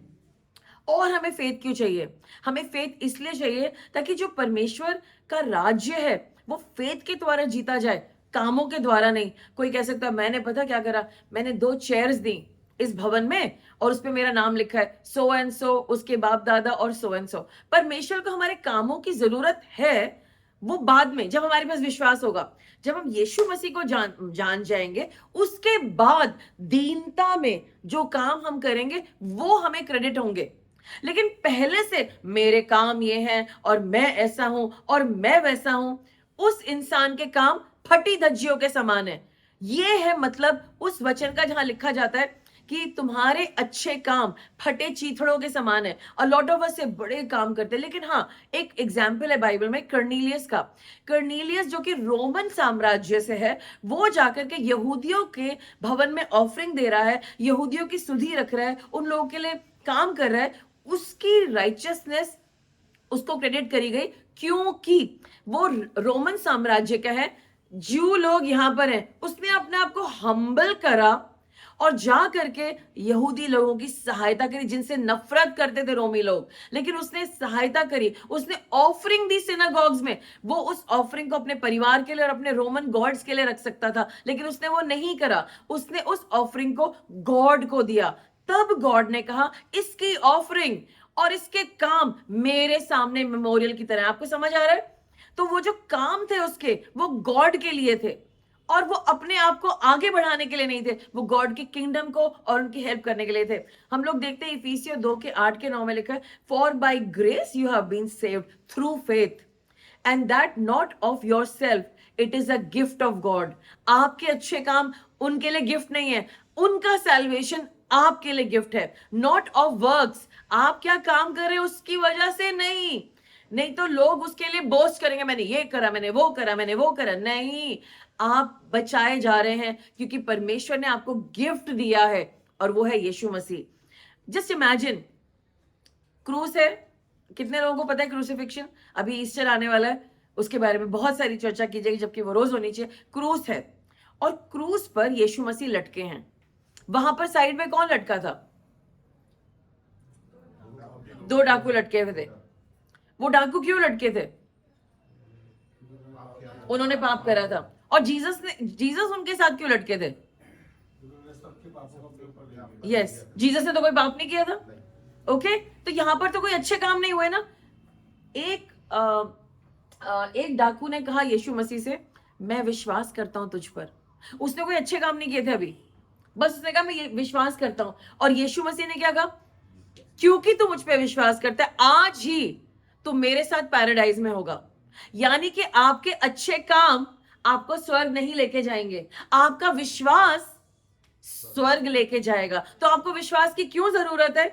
और हमें फेथ क्यों चाहिए? हमें फेथ इसलिए चाहिए ताकि जो परमेश्वर का राज्य है वो फेथ के द्वारा जीता जाए, कामों के द्वारा नहीं। कोई कह सकता है, मैंने पता क्या करा, मैंने 2 चेयर्स दी इस भवन में और उस पर मेरा नाम लिखा है सो एंड सो, उसके बाप दादा और सो एंड सो। परमेश्वर को हमारे कामों की जरूरत है, वो बाद में, जब हमारे पास विश्वास होगा, जब हम यीशु मसीह को जान जाएंगे, उसके बाद दीनता में जो काम हम करेंगे वो हमें क्रेडिट होंगे। लेकिन पहले से मेरे काम ये हैं और मैं ऐसा हूं और मैं वैसा हूं, उस इंसान के काम फटी धज्जियों के समान है। ये है मतलब उस वचन का, जहां लिखा जाता है कि तुम्हारे अच्छे काम फटे चीथड़ों के समान है। और लॉट ऑफ अस से बड़े काम करते हैं। लेकिन हाँ, एक एग्जाम्पल है बाइबल में कर्नीलियस का। कर्नीलियस जो कि रोमन साम्राज्य से है, वो जाकर के यहूदियों के भवन में ऑफरिंग दे रहा है, यहूदियों की सुधि रख रहा है, उन लोगों के लिए काम कर रहा है। उसकी राइचियसनेस उसको क्रेडिट करी गई, क्योंकि वो रोमन साम्राज्य का है, ज्यू लोग यहां पर हैं। उसने अपने आप को हम्बल करा और जा करके यहूदी लोगों की सहायता करी, जिनसे नफरत करते थे रोमी लोग। लेकिन उसने सहायता करी, उसने ऑफरिंग दी सिनागॉग्स में। वो उस ऑफरिंग को अपने परिवार के लिए और अपने रोमन गॉड्स के लिए रख सकता था, लेकिन उसने वो नहीं करा। उसने उस ऑफरिंग को गॉड को दिया। तब गॉड ने कहा, इसकी ऑफरिंग और इसके काम मेरे सामने मेमोरियल की तरह। आपको समझ आ रहा है? तो वो जो काम थे उसके, वो गॉड के लिए थे, और वो अपने आप को आगे बढ़ाने के लिए नहीं थे, वो गॉड के किंगडम को और उनकी हेल्प करने के लिए थे। हम लोग देखते हैं इफिसियों 2:8-9 में लिखा है, for by grace you have been saved through faith, and that not of yourself, it is a gift of God. आपके अच्छे काम उनके लिए गिफ्ट नहीं है, उनका सैल्वेशन आपके लिए गिफ्ट है, नॉट ऑफ वर्क्स। आप क्या काम कर रहे हैं उसकी वजह से नहीं। नहीं तो लोग उसके लिए बोस्ट करेंगे, मैंने ये करा, मैंने वो करा, मैंने वो करा। नहीं, आप बचाए जा रहे हैं क्योंकि परमेश्वर ने आपको गिफ्ट दिया है, और वो है यीशु मसीह। जस्ट इमेजिन, क्रूस है। कितने लोगों को पता है क्रूसिफिक्शन? अभी ईस्टर आने वाला है, उसके बारे में बहुत सारी चर्चा की जाएगी, जबकि वो रोज होनी चाहिए। क्रूस है और क्रूस पर यीशु मसीह लटके हैं। वहां पर साइड में कौन लटका था? 2 डाकू लटके हुए थे। वो डाकू क्यों लटके थे? उन्होंने पाप करा था। और जीसस उनके साथ क्यों लटके थे? यस, जीसस ने तो कोई पाप नहीं किया था। ओके, तो यहां पर तो कोई अच्छे काम नहीं हुए ना। एक डाकू ने कहा यीशु मसीह से, मैं विश्वास करता हूं तुझ पर। उसने कोई अच्छे काम नहीं किए थे अभी, बस उसने कहा मैं ये विश्वास करता हूं। और यीशु मसीह ने क्या कहा? क्योंकि तू मुझ पे विश्वास करता है, आज ही तू मेरे साथ पैराडाइज में होगा। यानी कि आपके अच्छे काम आपको स्वर्ग नहीं लेके जाएंगे, आपका विश्वास स्वर्ग लेके जाएगा। तो आपको विश्वास की क्यों जरूरत है?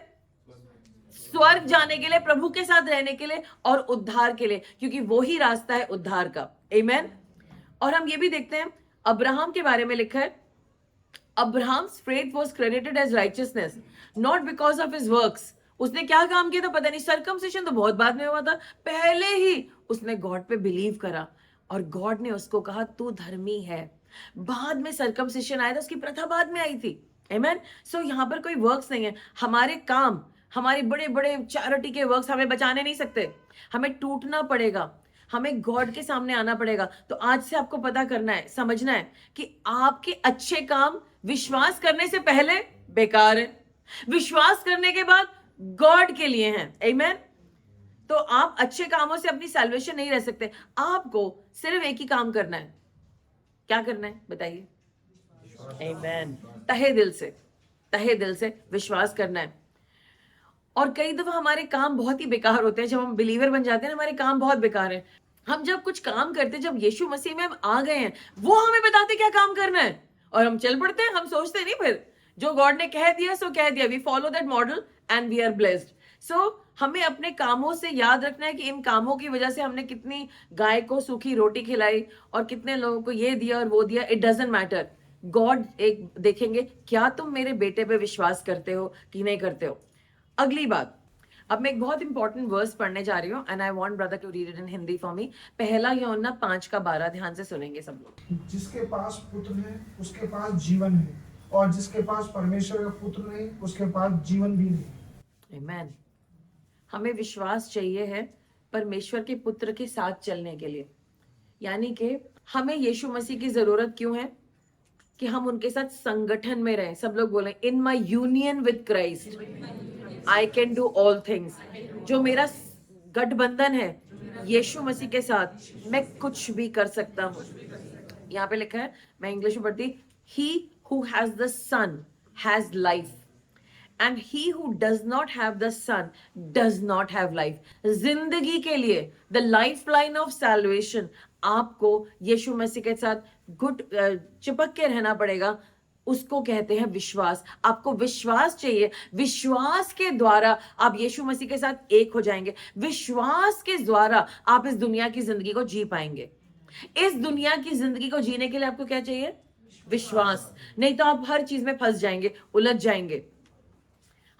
स्वर्ग जाने के लिए, प्रभु के साथ रहने के लिए और उद्धार के लिए, क्योंकि वो ही रास्ता है उद्धार का। आमेन। और हम ये भी देखते हैं, अब्राहम के बारे में लिखा है, Abraham's faith was credited as righteousness, not because of his works. उसने क्या काम किया था पता नहीं, सर्कमसिशन तो बहुत बाद में हुआ था, पहले ही उसने गॉड पे बिलीव करा और गॉड ने उसको कहा तू धर्मी है। बाद में सर्कमसिशन आया था, उसकी प्रथा बाद में आई थी। आमेन। सो यहाँ पर कोई वर्क्स नहीं है, हमारे काम, हमारे बड़े बड़े चैरिटी के वर्क्स हमें बचाने नहीं सकते, हमें टूटना पड़ेगा, हमें गॉड के सामने आना पड़ेगा। तो आज से आपको पता करना है, समझना है कि आपके अच्छे काम विश्वास करने से पहले बेकार है, विश्वास करने के बाद गॉड के लिए हैं। आमेन। तो आप अच्छे कामों से अपनी सैल्वेशन नहीं रह सकते, आपको सिर्फ एक ही काम करना है। क्या करना है बताइए? आमेन। तहे दिल से विश्वास करना है। और कई दफा हमारे काम बहुत ही बेकार होते हैं, जब हम बिलीवर बन जाते हैं हमारे काम बहुत बेकार है। हम जब कुछ काम करते हैं, जब यीशु मसीह में हम आ गए हैं, वो हमें बताते क्या काम करना है और हम चल पड़ते हैं। हम सोचते नहीं, फिर जो गॉड ने कह दिया सो कह दिया, we follow that model and we are blessed. So हमें अपने कामों से याद रखना है कि इन कामों की वजह से हमने कितनी गाय को सूखी रोटी खिलाई और कितने लोगों को ये दिया और वो दिया, इट डजंट मैटर। गॉड एक देखेंगे क्या तुम मेरे बेटे पे विश्वास करते हो कि नहीं करते हो। अगली बात, अब मैं एक बहुत इंपॉर्टेंट वर्स पढ़ने जा रही हूँ and I want brother to read it in Hindi for me. पहला यूहन्ना 5:12 ध्यान से सुनेंगे सब लोग। जिसके पास पुत्र है उसके पास जीवन है, और जिसके पास परमेश्वर का पुत्र नहीं उसके पास जीवन भी नहीं। आमेन। हमें विश्वास चाहिए है परमेश्वर के पुत्र के साथ चलने के लिए, यानी कि हमें यीशु मसीह की जरूरत क्यों है कि हम उनके साथ संगठन में रहें। सब लोग बोलें, in my union with Christ I can do all things. जो मेरा गठबंधन है यीशु मसीह के साथ, मैं कुछ भी कर सकता हूं। यहाँ पे लिखा है, मैं इंग्लिश में पढ़ती, he who has the son has life and he who does not have the son does not have life. जिंदगी के लिए the life line of salvation, आपको यीशु मसीह के साथ चिपक के रहना पड़ेगा। उसको कहते हैं विश्वास। आपको विश्वास चाहिए, विश्वास के द्वारा आप यीशु मसीह के साथ एक हो जाएंगे, विश्वास के द्वारा आप इस दुनिया की जिंदगी को जी पाएंगे। इस दुनिया की जिंदगी को जीने के लिए आपको क्या चाहिए? विश्वास। नहीं तो आप हर चीज में फंस जाएंगे, उलझ जाएंगे।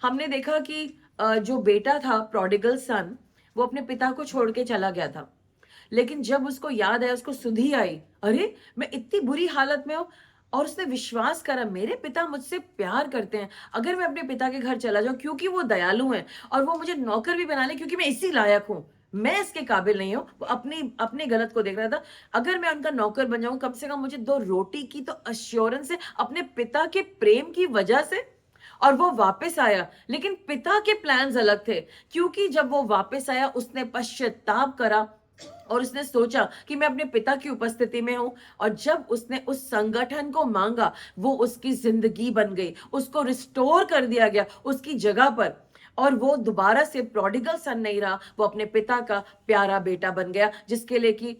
हमने देखा कि जो बेटा था प्रोडिगल सन, वो अपने पिता को छोड़ के चला गया था, लेकिन जब उसको याद आया, उसको सुधि आई, अरे मैं इतनी बुरी हालत में हूं, और उसने विश्वास करा मेरे पिता मुझसे प्यार करते हैं, अगर मैं अपने पिता के घर चला जाऊं क्योंकि वो दयालु हैं और वो मुझे नौकर भी बना ले क्योंकि मैं इसी लायक हूं, मैं इसके काबिल नहीं हूं। वो अपनी गलत को देख रहा था। अगर मैं उनका नौकर बन जाऊं, कम से कम मुझे 2 रोटी की तो अश्योरेंस है अपने पिता के प्रेम की वजह से। और वो वापस आया, लेकिन पिता के प्लान्स अलग थे, क्योंकि जब वो वापस आया उसने पश्चाताप करा और उसने सोचा कि मैं अपने पिता की उपस्थिति में हूं। और जब उसने उस संगठन को मांगा, वो उसकी जिंदगी बन गई, उसको रिस्टोर कर दिया गया उसकी जगह पर, और वो दोबारा से प्रोडिगल सन नहीं रहा, वो अपने पिता का प्यारा बेटा बन गया, जिसके लिए कि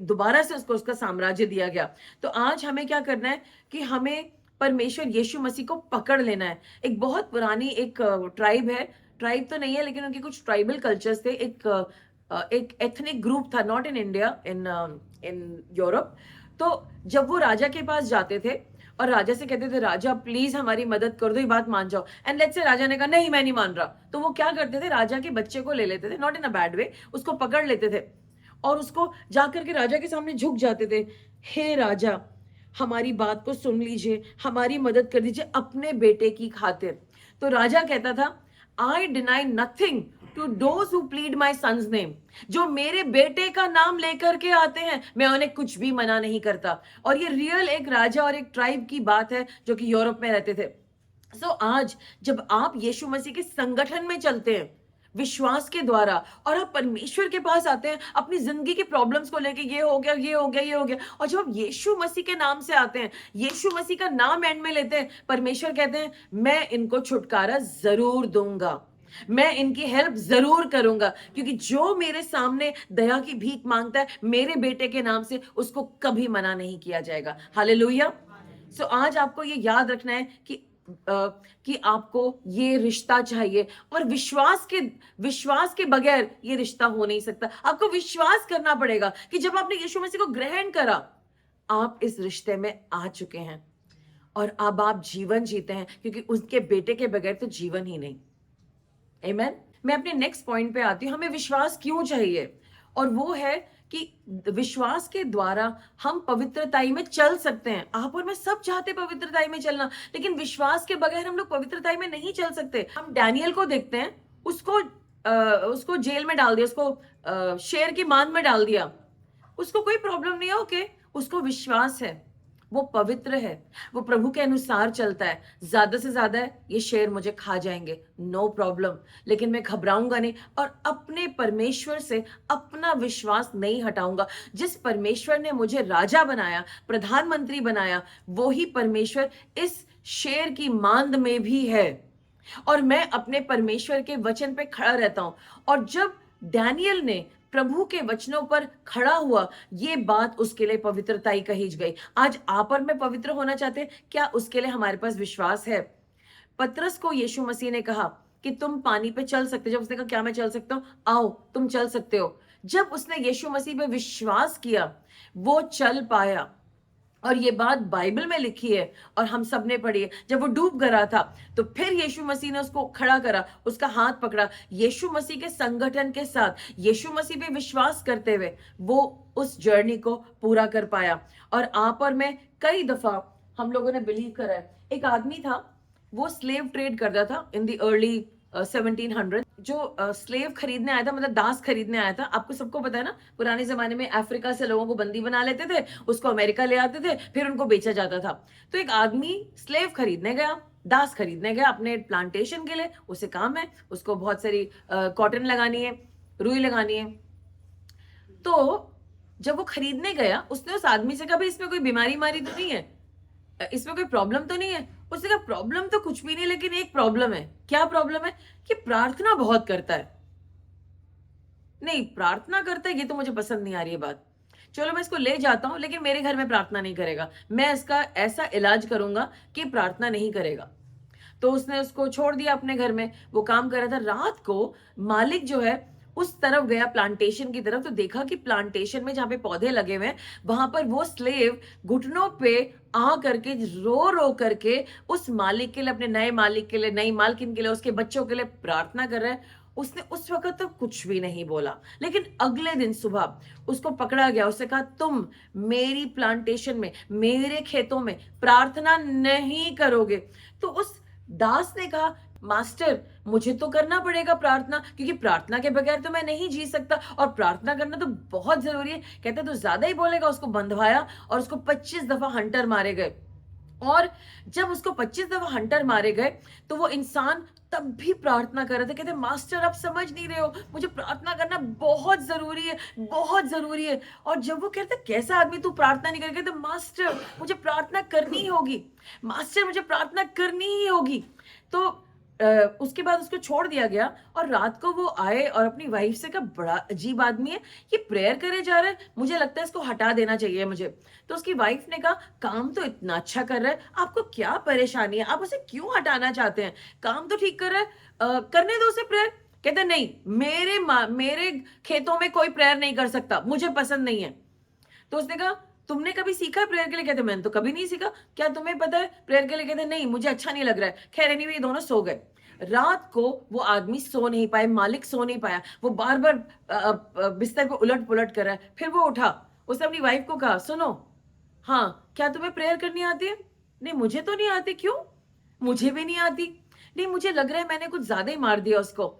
दोबारा से उसको उसका साम्राज्य दिया गया। तो आज हमें क्या करना है कि हमें परमेश्वर यीशु मसीह को पकड़ लेना है। एक बहुत पुरानी एक ट्राइब है, ट्राइब तो नहीं है लेकिन उनके कुछ ट्राइबल कल्चर्स थे, एक एथनिक ग्रुप था, not in India, in Europe. तो जब वो राजा के पास जाते थे और राजा से कहते थे, राजा प्लीज हमारी मदद कर दो, ये बात मान जाओ, एंड लेट्स से राजा ने कहा नहीं मैं नहीं मान रहा, तो वो क्या करते थे, राजा के बच्चे को ले लेते थे, not in a bad way, उसको पकड़ लेते थे और उसको जाकर के राजा के सामने झुक जाते थे, हे राजा हमारी बात को सुन लीजिए, हमारी मदद कर दीजिए अपने बेटे की खातिर। तो राजा कहता था, I deny nothing to those who plead my son's name. जो मेरे बेटे का नाम लेकर के आते हैं मैं उन्हें कुछ भी मना नहीं करता। और ये रियल एक राजा और एक ट्राइब की बात है जो कि यूरोप में रहते थे। सो आज जब आप यीशु मसीह के संगठन में चलते हैं विश्वास के द्वारा, और आप परमेश्वर के पास आते हैं अपनी जिंदगी की प्रॉब्लम्स को लेके, ये हो गया ये हो गया ये हो गया, और जब आप यीशु मसीह के नाम से आते हैं, यीशु मसीह का नाम एंड में लेते हैं, परमेश्वर कहते हैं मैं इनको छुटकारा जरूर दूंगा, मैं इनकी हेल्प जरूर करूंगा, क्योंकि जो मेरे सामने दया की भीख मांगता है मेरे बेटे के नाम से, उसको कभी मना नहीं किया जाएगा। हालेलुया। सो आज आपको ये याद रखना है कि आपको ये रिश्ता चाहिए, और विश्वास के बगैर ये रिश्ता हो नहीं सकता। आपको विश्वास करना पड़ेगा कि जब आपने यीशु मसीह को ग्रहण करा, आप इस रिश्ते में आ चुके हैं और अब आप जीवन जीते हैं, क्योंकि उसके बेटे के बगैर तो जीवन ही नहीं। आमेन। मैं अपने नेक्स्ट पॉइंट पे आती हूँ, हमें विश्वास क्यों चाहिए, और वो है कि विश्वास के द्वारा हम पवित्रताई में चल सकते हैं। आप और मैं सब चाहते हैं पवित्रताई में चलना, लेकिन विश्वास के बगैर हम लोग पवित्रताई में नहीं चल सकते। हम डैनियल को देखते हैं, उसको जेल में डाल दिया, उसको शेर की मांद में डाल दिया, उसको कोई प्रॉब्लम नहीं है। ओके, उसको विश्वास है, वो पवित्र है, वो प्रभु के अनुसार चलता है। ज्यादा से ज्यादा ये शेर मुझे खा जाएंगे, नो प्रॉब्लम, लेकिन मैं घबराऊंगा नहीं और अपने परमेश्वर से अपना विश्वास नहीं हटाऊंगा। जिस परमेश्वर ने मुझे राजा बनाया, प्रधानमंत्री बनाया, वो ही परमेश्वर इस शेर की मांद में भी है, और मैं अपने परमेश्वर के वचन पे खड़ा रहता हूं। और जब डैनियल ने प्रभु के वचनों पर खड़ा हुआ, ये बात उसके लिए पवित्रताई कही गई। आज आप और मैं पवित्र होना चाहते हैं, क्या उसके लिए हमारे पास विश्वास है? पतरस को यीशु मसीह ने कहा कि तुम पानी पे चल सकते हो। जब उसने कहा क्या मैं चल सकता हूं, आओ तुम चल सकते हो। जब उसने यीशु मसीह पे विश्वास किया, वो चल पाया। और ये बात बाइबल में लिखी है और हम सब ने पढ़ी है। जब वो डूब गया था, तो फिर यीशु मसीह ने उसको खड़ा करा, उसका हाथ पकड़ा। यीशु मसीह के संगठन के साथ, यीशु मसीह पे विश्वास करते हुए वो उस जर्नी को पूरा कर पाया। और आप और मैं कई दफा हम लोगों ने बिलीव करा है। एक आदमी था, वो स्लेव ट्रेड करता था इन द अर्ली 1700। जो स्लेव खरीदने आया था, मतलब दास खरीदने आया था। आपको सबको पता है ना, पुराने जमाने में अफ्रीका से लोगों को बंदी बना लेते थे, उसको अमेरिका ले आते थे, फिर उनको बेचा जाता था। तो एक आदमी स्लेव खरीदने गया, दास खरीदने गया अपने प्लांटेशन के लिए। उसे काम है, उसको बहुत सारी कॉटन लगानी है, रुई लगानी है। तो जब वो खरीदने गया, उसने उस आदमी से कहा भाई इसमें कोई बीमारी मारी तो नहीं है, इसमें कोई प्रॉब्लम तो नहीं है? उसने कहा प्रॉब्लम तो कुछ भी नहीं, लेकिन एक प्रॉब्लम है। क्या प्रॉब्लम है? कि प्रार्थना बहुत करता है। नहीं, प्रार्थना करता है ये तो मुझे पसंद नहीं आ रही है बात। चलो मैं इसको ले जाता हूं, लेकिन मेरे घर में प्रार्थना नहीं करेगा। मैं इसका ऐसा इलाज करूंगा कि प्रार्थना नहीं करेगा। तो उसने उसको छोड़ दिया अपने घर में, वो काम कर रहा था। रात को मालिक जो है उस तरफ गया, प्लांटेशन की तरफ, तो देखा कि प्लांटेशन में जहां पे पौधे लगे हुए हैं, वहां पर वो स्लेव घुटनों पे आ करके रो रो करके उस मालिक के लिए, अपने नए मालिक के लिए, नई मालकिन के लिए, उसके बच्चों के लिए प्रार्थना कर रहे हैं। उसने उस वक्त तो कुछ भी नहीं बोला, लेकिन अगले दिन सुबह उसको पकड़ा गया। उससे कहा तुम मेरी प्लांटेशन में, मेरे खेतों में प्रार्थना नहीं करोगे। तो उस दास ने कहा मास्टर मुझे तो करना पड़ेगा प्रार्थना, क्योंकि प्रार्थना के बगैर तो मैं नहीं जी सकता, और प्रार्थना करना तो बहुत जरूरी है। कहते तो ज्यादा ही बोलेगा। उसको बंधवाया और उसको 25 दफा हंटर मारे गए। और जब उसको 25 दफा हंटर मारे गए, तो वो इंसान तब भी प्रार्थना कर रहे थे। कहते मास्टर आप समझ नहीं रहे हो, मुझे प्रार्थना करना बहुत जरूरी है, बहुत जरूरी है। और जब वो कहते कैसा आदमी तू प्रार्थना नहीं करेगा, तो मास्टर मुझे प्रार्थना करनी ही होगी, मास्टर मुझे प्रार्थना करनी ही होगी। तो उसके बाद उसको छोड़ दिया गया। और रात को वो आए और अपनी वाइफ से कहा बड़ा अजीब आदमी है, ये प्रेयर करे जा रहा है, मुझे लगता है इसको हटा देना चाहिए मुझे। तो उसकी वाइफ ने कहा काम तो इतना अच्छा कर रहा है, आपको क्या परेशानी है, आप उसे क्यों हटाना चाहते हैं? काम तो ठीक कर रहा है, करने दो उसे प्रेयर। कहते नहीं, मेरे खेतों में कोई प्रेयर नहीं कर सकता, मुझे पसंद नहीं है। तो उसने कहा तुमने कभी सीखा है प्रेयर के लिए? कहते मैंने तो कभी नहीं सीखा, क्या तुम्हें पता है प्रेयर के लिए? कहते नहीं मुझे अच्छा नहीं लग रहा है। खैर एनीवे ये दोनों सो गए। रात को वो आदमी सो नहीं पाए, मालिक सो नहीं पाया, वो बार बार बिस्तर को उलट पुलट कर रहा है। फिर वो उठा, उसने अपनी वाइफ को कहा सुनो, हाँ क्या तुम्हें प्रेयर करनी आती है? नहीं मुझे तो नहीं आती। क्यों? मुझे भी नहीं आती। नहीं मुझे लग रहा है मैंने कुछ ज्यादा ही मार दिया उसको,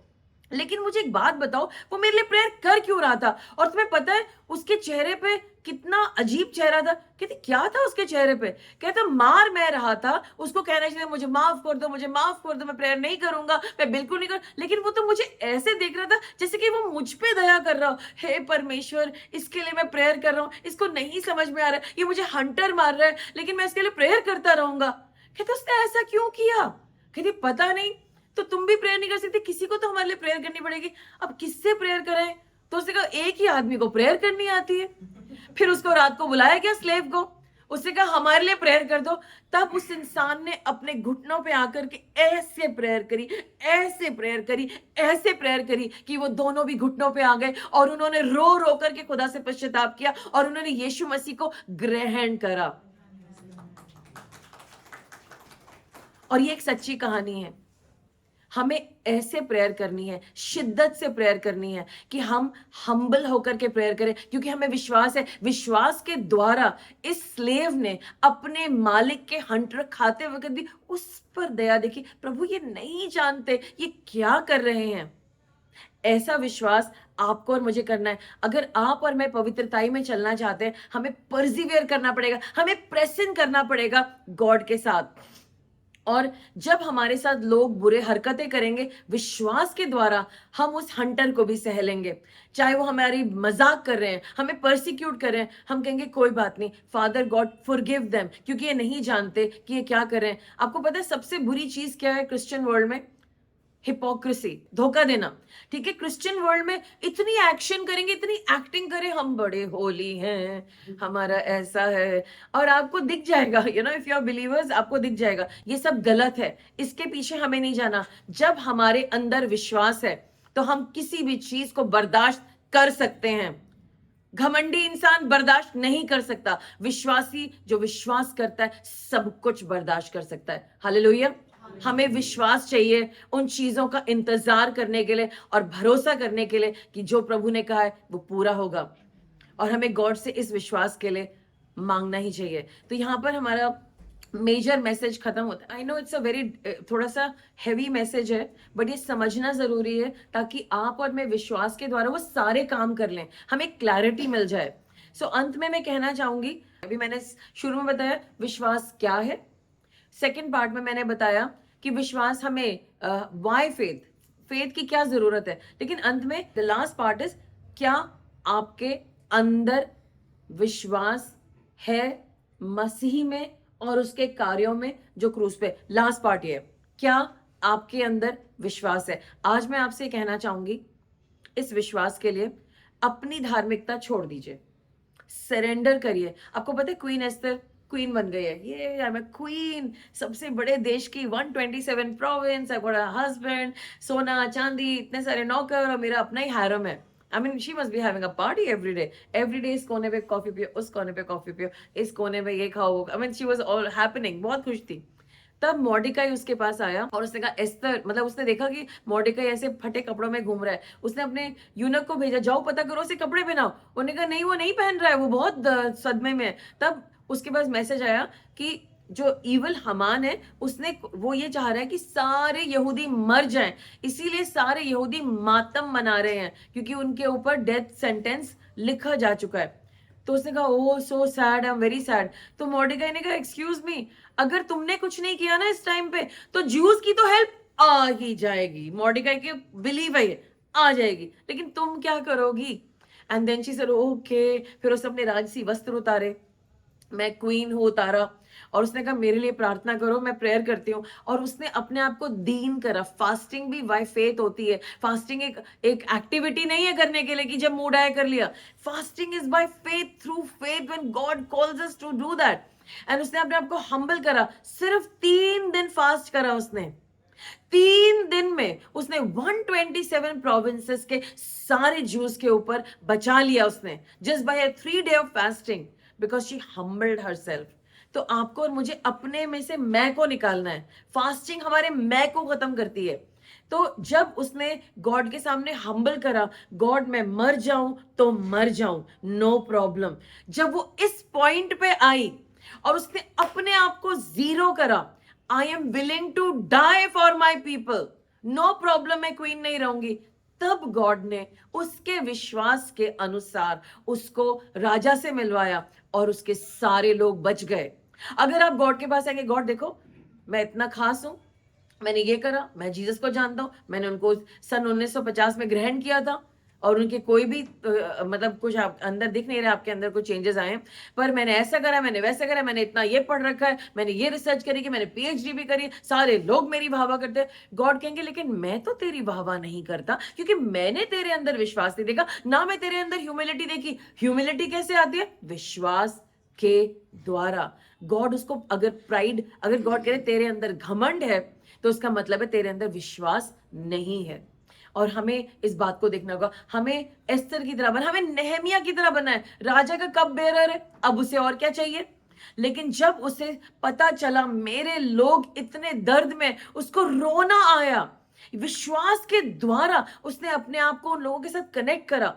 लेकिन मुझे एक बात बताओ वो मेरे लिए प्रेयर कर क्यों रहा था? और तुम्हें पता है उसके चेहरे पे कितना अजीब चेहरा था। कहती क्या था उसके चेहरे पे? कहता मार मैं रहा था, उसको कहना चाहिए मुझे माफ कर दो, मुझे माफ कर दो, मैं प्रेयर नहीं करूंगा, मैं बिल्कुल नहीं कर, लेकिन वो तो मुझे ऐसे देख रहा था जैसे कि वो मुझ पे दया कर रहा हो। हे परमेश्वर इसके लिए मैं प्रेयर कर रहा हूँ, इसको नहीं समझ में आ रहा है, ये मुझे हंटर मार रहा है, लेकिन मैं इसके लिए प्रेयर करता रहूंगा। कहते उसने ऐसा क्यों किया? कहती पता नहीं। तो तुम भी प्रेयर नहीं कर सकते? किसी को तो हमारे लिए प्रेयर करनी पड़ेगी, अब किससे प्रेयर करें? तो उसने कहा एक ही आदमी को प्रेयर करनी आती है। फिर उसको रात को बुलाया गया स्लेव को, उसने कहा हमारे लिए प्रेयर कर दो। तब उस इंसान ने अपने घुटनों पे आकर के ऐसे प्रेयर करी, ऐसे प्रेयर करी, ऐसे प्रेयर करी कि वो दोनों भी घुटनों पे आ गए और उन्होंने रो रो करके खुदा से पश्चाताप किया और उन्होंने यीशु मसीह को ग्रहण करा। और ये एक सच्ची कहानी है। हमें ऐसे प्रेयर करनी है, शिद्दत से प्रेयर करनी है कि हम हम्बल होकर के प्रेयर करें, क्योंकि हमें विश्वास है, विश्वास के द्वारा इस स्लेव ने अपने मालिक के हंटर खाते वक्त भी उस पर दया देखी। प्रभु ये नहीं जानते ये क्या कर रहे हैं। ऐसा विश्वास आपको और मुझे करना है। अगर आप और मैं पवित्रताई में चलना चाहते हैं, हमें परसिवियर करना पड़ेगा, हमें प्रेस इन करना पड़ेगा गॉड के साथ। और जब हमारे साथ लोग बुरे हरकतें करेंगे, विश्वास के द्वारा हम उस हंटर को भी सह लेंगे। चाहे वो हमारी मजाक कर रहे हैं, हमें परसिक्यूट कर रहे हैं, हम कहेंगे कोई बात नहीं, फादर गॉड फॉरगिव देम, क्योंकि ये नहीं जानते कि ये क्या कर रहे हैं। आपको पता है सबसे बुरी चीज क्या है क्रिश्चियन वर्ल्ड में? हिपोक्रेसी, धोखा देना। ठीक है, क्रिश्चियन वर्ल्ड में इतनी एक्शन करेंगे, इतनी एक्टिंग करें, हम बड़े होली हैं, हमारा ऐसा है, और आपको दिख जाएगा, इफ यू आर बिलीवर्स, आपको दिख जाएगा ये सब गलत है। इसके पीछे हमें नहीं जाना। जब हमारे अंदर विश्वास है तो हम किसी भी चीज को बर्दाश्त कर सकते हैं। घमंडी इंसान बर्दाश्त नहीं कर सकता, विश्वासी जो विश्वास करता है सब कुछ बर्दाश्त कर सकता है। हालेलुया। हमें विश्वास चाहिए उन चीजों का इंतजार करने के लिए और भरोसा करने के लिए कि जो प्रभु ने कहा है वो पूरा होगा, और हमें गॉड से इस विश्वास के लिए मांगना ही चाहिए। तो यहां पर हमारा मेजर मैसेज खत्म होता है। I know it's a very थोड़ा सा हैवी मैसेज है, बट ये समझना जरूरी है ताकि आप और मैं विश्वास के द्वारा वो सारे काम कर लें, हमें क्लैरिटी मिल जाए। सो अंत में मैं कहना चाहूंगी, अभी मैंने शुरू में बताया विश्वास क्या है, सेकेंड पार्ट में मैंने बताया कि विश्वास हमें वाई फेथ की क्या जरूरत है, लेकिन अंत में द लास्ट पार्ट इज क्या आपके अंदर विश्वास है मसीह में और उसके कार्यों में जो क्रूस पे। लास्ट पार्ट ये है, क्या आपके अंदर विश्वास है। आज मैं आपसे कहना चाहूंगी इस विश्वास के लिए अपनी धार्मिकता छोड़ दीजिए, सरेंडर करिए। आपको पता है क्वीन एस्थर क्वीन बन गई है, ये आई एम क्वीन, सबसे बड़े देश की, 127 province, I got a husband, सोना चांदी, इतने सारे नौकर, और मेरा अपना ही हैरम है। I mean she must be having a party every day इस कोने पे कॉफी पियो, उस कोने पे कॉफी पियो, इस कोने पे ये खाओ। I mean she was all happening, बहुत खुश थी। तब मॉर्डिकाई उसके पास आया और उसने कहा एस्थर, मतलब उसने देखा कि मॉर्डिकाई ऐसे फटे कपड़ों में घूम रहा है, उसने अपने यूनक को भेजा, जाओ पता करो उसे कपड़े पहनाओ। उन्होंने कहा नहीं वो नहीं पहन रहा है, वो बहुत सदमे में है। तब उसके पास मैसेज आया कि जो इवल हमान है उसने, वो ये चाह रहा है कि सारे यहूदी मर जाएं, इसीलिए सारे यहूदी मातम मना रहे हैं क्योंकि उनके ऊपर डेथ सेंटेंस लिखा जा चुका है। तो उसने कहा oh so sad, I am very sad. तो मॉर्डिकाई ने कहा एक्सक्यूज मी, अगर तुमने कुछ नहीं किया ना इस टाइम पे तो ज्यूज की तो हेल्प आ ही जाएगी, मॉर्डिकाई के बिलीव है आ जाएगी, लेकिन तुम क्या करोगी। And then she said okay. फिर उसने अपने राजसी वस्त्र उतारे, मैं क्वीन हूं उतारा, और उसने कहा मेरे लिए प्रार्थना करो, मैं प्रेयर करती हूँ। और उसने अपने आप को दीन करा। फास्टिंग भी बाय फेथ होती है। फास्टिंग एक एक्टिविटी नहीं है करने के लिए कि जब मूड आया कर लिया। Fasting is by faith, through faith, when God calls us to do that. And उसने अपने आप को हम्बल करा। सिर्फ 3 दिन फास्ट करा उसने। 3 दिन में उसने 127 प्रोविंसेस के सारे ज्यूस के ऊपर बचा लिया उसने, just by 3 day of fasting, because she humbled herself. तो आपको और मुझे अपने में से मैं को निकालना है। फास्टिंग हमारे मैं को खत्म करती है। तो जब उसने गॉड के सामने हम्बल करा, गॉड मैं मर जाऊं तो मर जाऊं, नो प्रॉब्लम। जब वो इस पॉइंट पे आई और उसने अपने आप को जीरो करा, I am willing to die for my people, no problem, मैं क्वीन नहीं रहूंगी, तब गॉड ने उसके विश्वास के अनुसार उसको राजा से मिलवाया और उसके सारे लोग बच गए। अगर आप गॉड के पास आएंगे, गॉड देखो मैं इतना खास हूं, मैंने ये करा, मैं जीसस को जानता हूं, मैंने उनको सन 1950 में ग्रहण किया था, और उनके कोई भी मतलब कुछ आप अंदर दिख नहीं रहा, आपके अंदर कुछ चेंजेस आए, पर मैंने ऐसा करा, मैंने वैसा करा, मैंने इतना ये पढ़ रखा है, मैंने ये रिसर्च करी कि मैंने पीएचडी भी करी, सारे लोग मेरी वाहवा करते हैं। गॉड कहेंगे लेकिन मैं तो तेरी वाहवा नहीं करता, क्योंकि मैंने तेरे अंदर विश्वास नहीं देखा, ना मैं तेरे अंदर ह्यूमिलिटी देखी। ह्यूमिलिटी कैसे आती है? विश्वास के द्वारा। गॉड उसको, अगर प्राइड, अगर गॉड कह रहे तेरे अंदर घमंड है, तो उसका मतलब है तेरे अंदर विश्वास नहीं है। और हमें इस बात को देखना होगा, हमें एस्थर की तरह बनना, हमें नेहमिया की तरह बनना है। राजा का कप बेरर है, अब उसे और क्या चाहिए। लेकिन जब उसे पता चला मेरे लोग इतने दर्द में, उसको रोना आया, विश्वास के द्वारा उसने अपने आप को उन लोगों के साथ कनेक्ट करा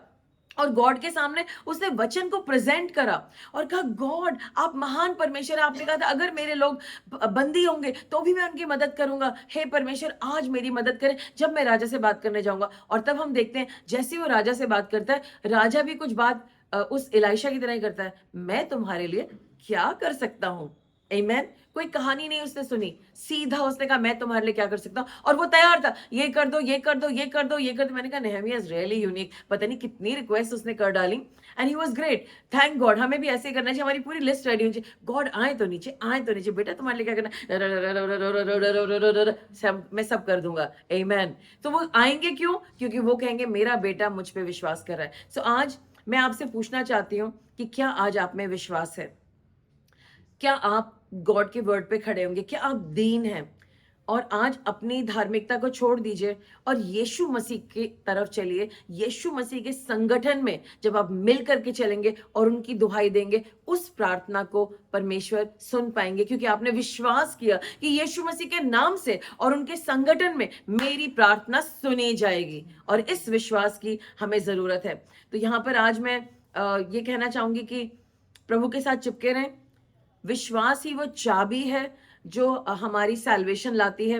और गॉड के सामने उसने वचन को प्रेजेंट करा और कहा, गॉड आप महान परमेश्वर हैं। आपने कहा था अगर मेरे लोग बंदी होंगे तो भी मैं उनकी मदद करूंगा। हे परमेश्वर, आज मेरी मदद करें जब मैं राजा से बात करने जाऊंगा। और तब हम देखते हैं जैसे वो राजा से बात करता है, राजा भी कुछ बात उस एलीशा की तरह ही करता है, मैं तुम्हारे लिए क्या कर सकता हूं। आमीन। कोई कहानी नहीं उसने सुनी, सीधा उसने कहा मैं तुम्हारे लिए क्या कर सकता हूं। और वो तैयार था, ये कर दो, ये कर दो, ये कर दो, ये कर दो। मैंने कहा नेहमिया इज रियली यूनिक, पता नहीं कितनी रिक्वेस्ट उसने कर डाली and he was great. Thank God. हमें भी ऐसे करना चाहिए, हमारी पूरी लिस्ट रेडी होनी चाहिए। गॉड आए तो नीचे, आए तो नीचे, बेटा तुम्हारे लिए क्या करना, मैं सब कर दूंगा। आमीन। तो वो आएंगे क्यों? क्योंकि वो कहेंगे मेरा बेटा मुझ पे विश्वास कर रहा है। सो आज मैं आपसे पूछना चाहती हूँ कि क्या आज आप में विश्वास है? क्या आप गॉड के वर्ड पे खड़े होंगे? क्या आप दीन हैं? और आज अपनी धार्मिकता को छोड़ दीजिए और यीशु मसीह की तरफ चलिए। यीशु मसीह के संगठन में जब आप मिल करके चलेंगे और उनकी दुहाई देंगे, उस प्रार्थना को परमेश्वर सुन पाएंगे, क्योंकि आपने विश्वास किया कि यीशु मसीह के नाम से और उनके संगठन में मेरी प्रार्थना सुनी जाएगी। और इस विश्वास की हमें जरूरत है। तो यहाँ पर आज मैं ये कहना चाहूंगी कि प्रभु के साथ चिपके रहें। विश्वास ही वो चाबी है जो हमारी सैल्वेशन लाती है।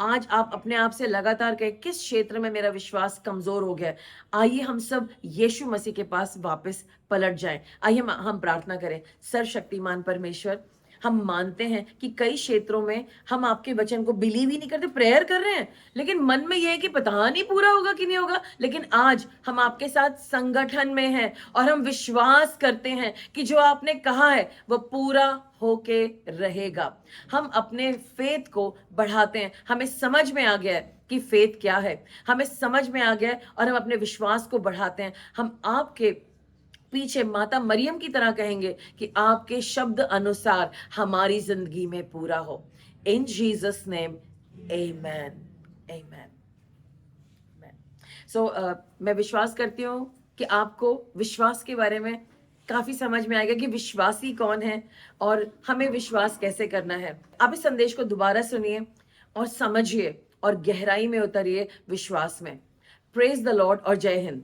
आज आप अपने आप से लगातार कहें, किस क्षेत्र में मेरा विश्वास कमजोर हो गया है। आइए हम सब यीशु मसीह के पास वापस पलट जाएं। आइए हम प्रार्थना करें। सर्वशक्तिमान परमेश्वर, हम मानते हैं कि कई क्षेत्रों में हम आपके वचन को बिलीव ही नहीं करते, प्रेयर कर रहे हैं लेकिन मन में यह है कि पता नहीं पूरा होगा कि नहीं होगा। लेकिन आज हम आपके साथ संगठन में हैं और हम विश्वास करते हैं कि जो आपने कहा है वो पूरा होके रहेगा। हम अपने फेथ को बढ़ाते हैं। हमें समझ में आ गया है कि फेथ क्या है, हमें समझ में आ गया है और हम अपने विश्वास को बढ़ाते हैं। हम आपके पीछे माता मरियम की तरह कहेंगे कि आपके शब्द अनुसार हमारी जिंदगी में पूरा हो। इन जीसस नेम, आमेन, आमेन। सो मैं विश्वास करती हूँ कि आपको विश्वास के बारे में काफी समझ में आएगा कि विश्वासी कौन है और हमें विश्वास कैसे करना है। आप इस संदेश को दोबारा सुनिए और समझिए और गहराई में उतरिए विश्वास में। प्रेज द लॉर्ड और जय हिंद।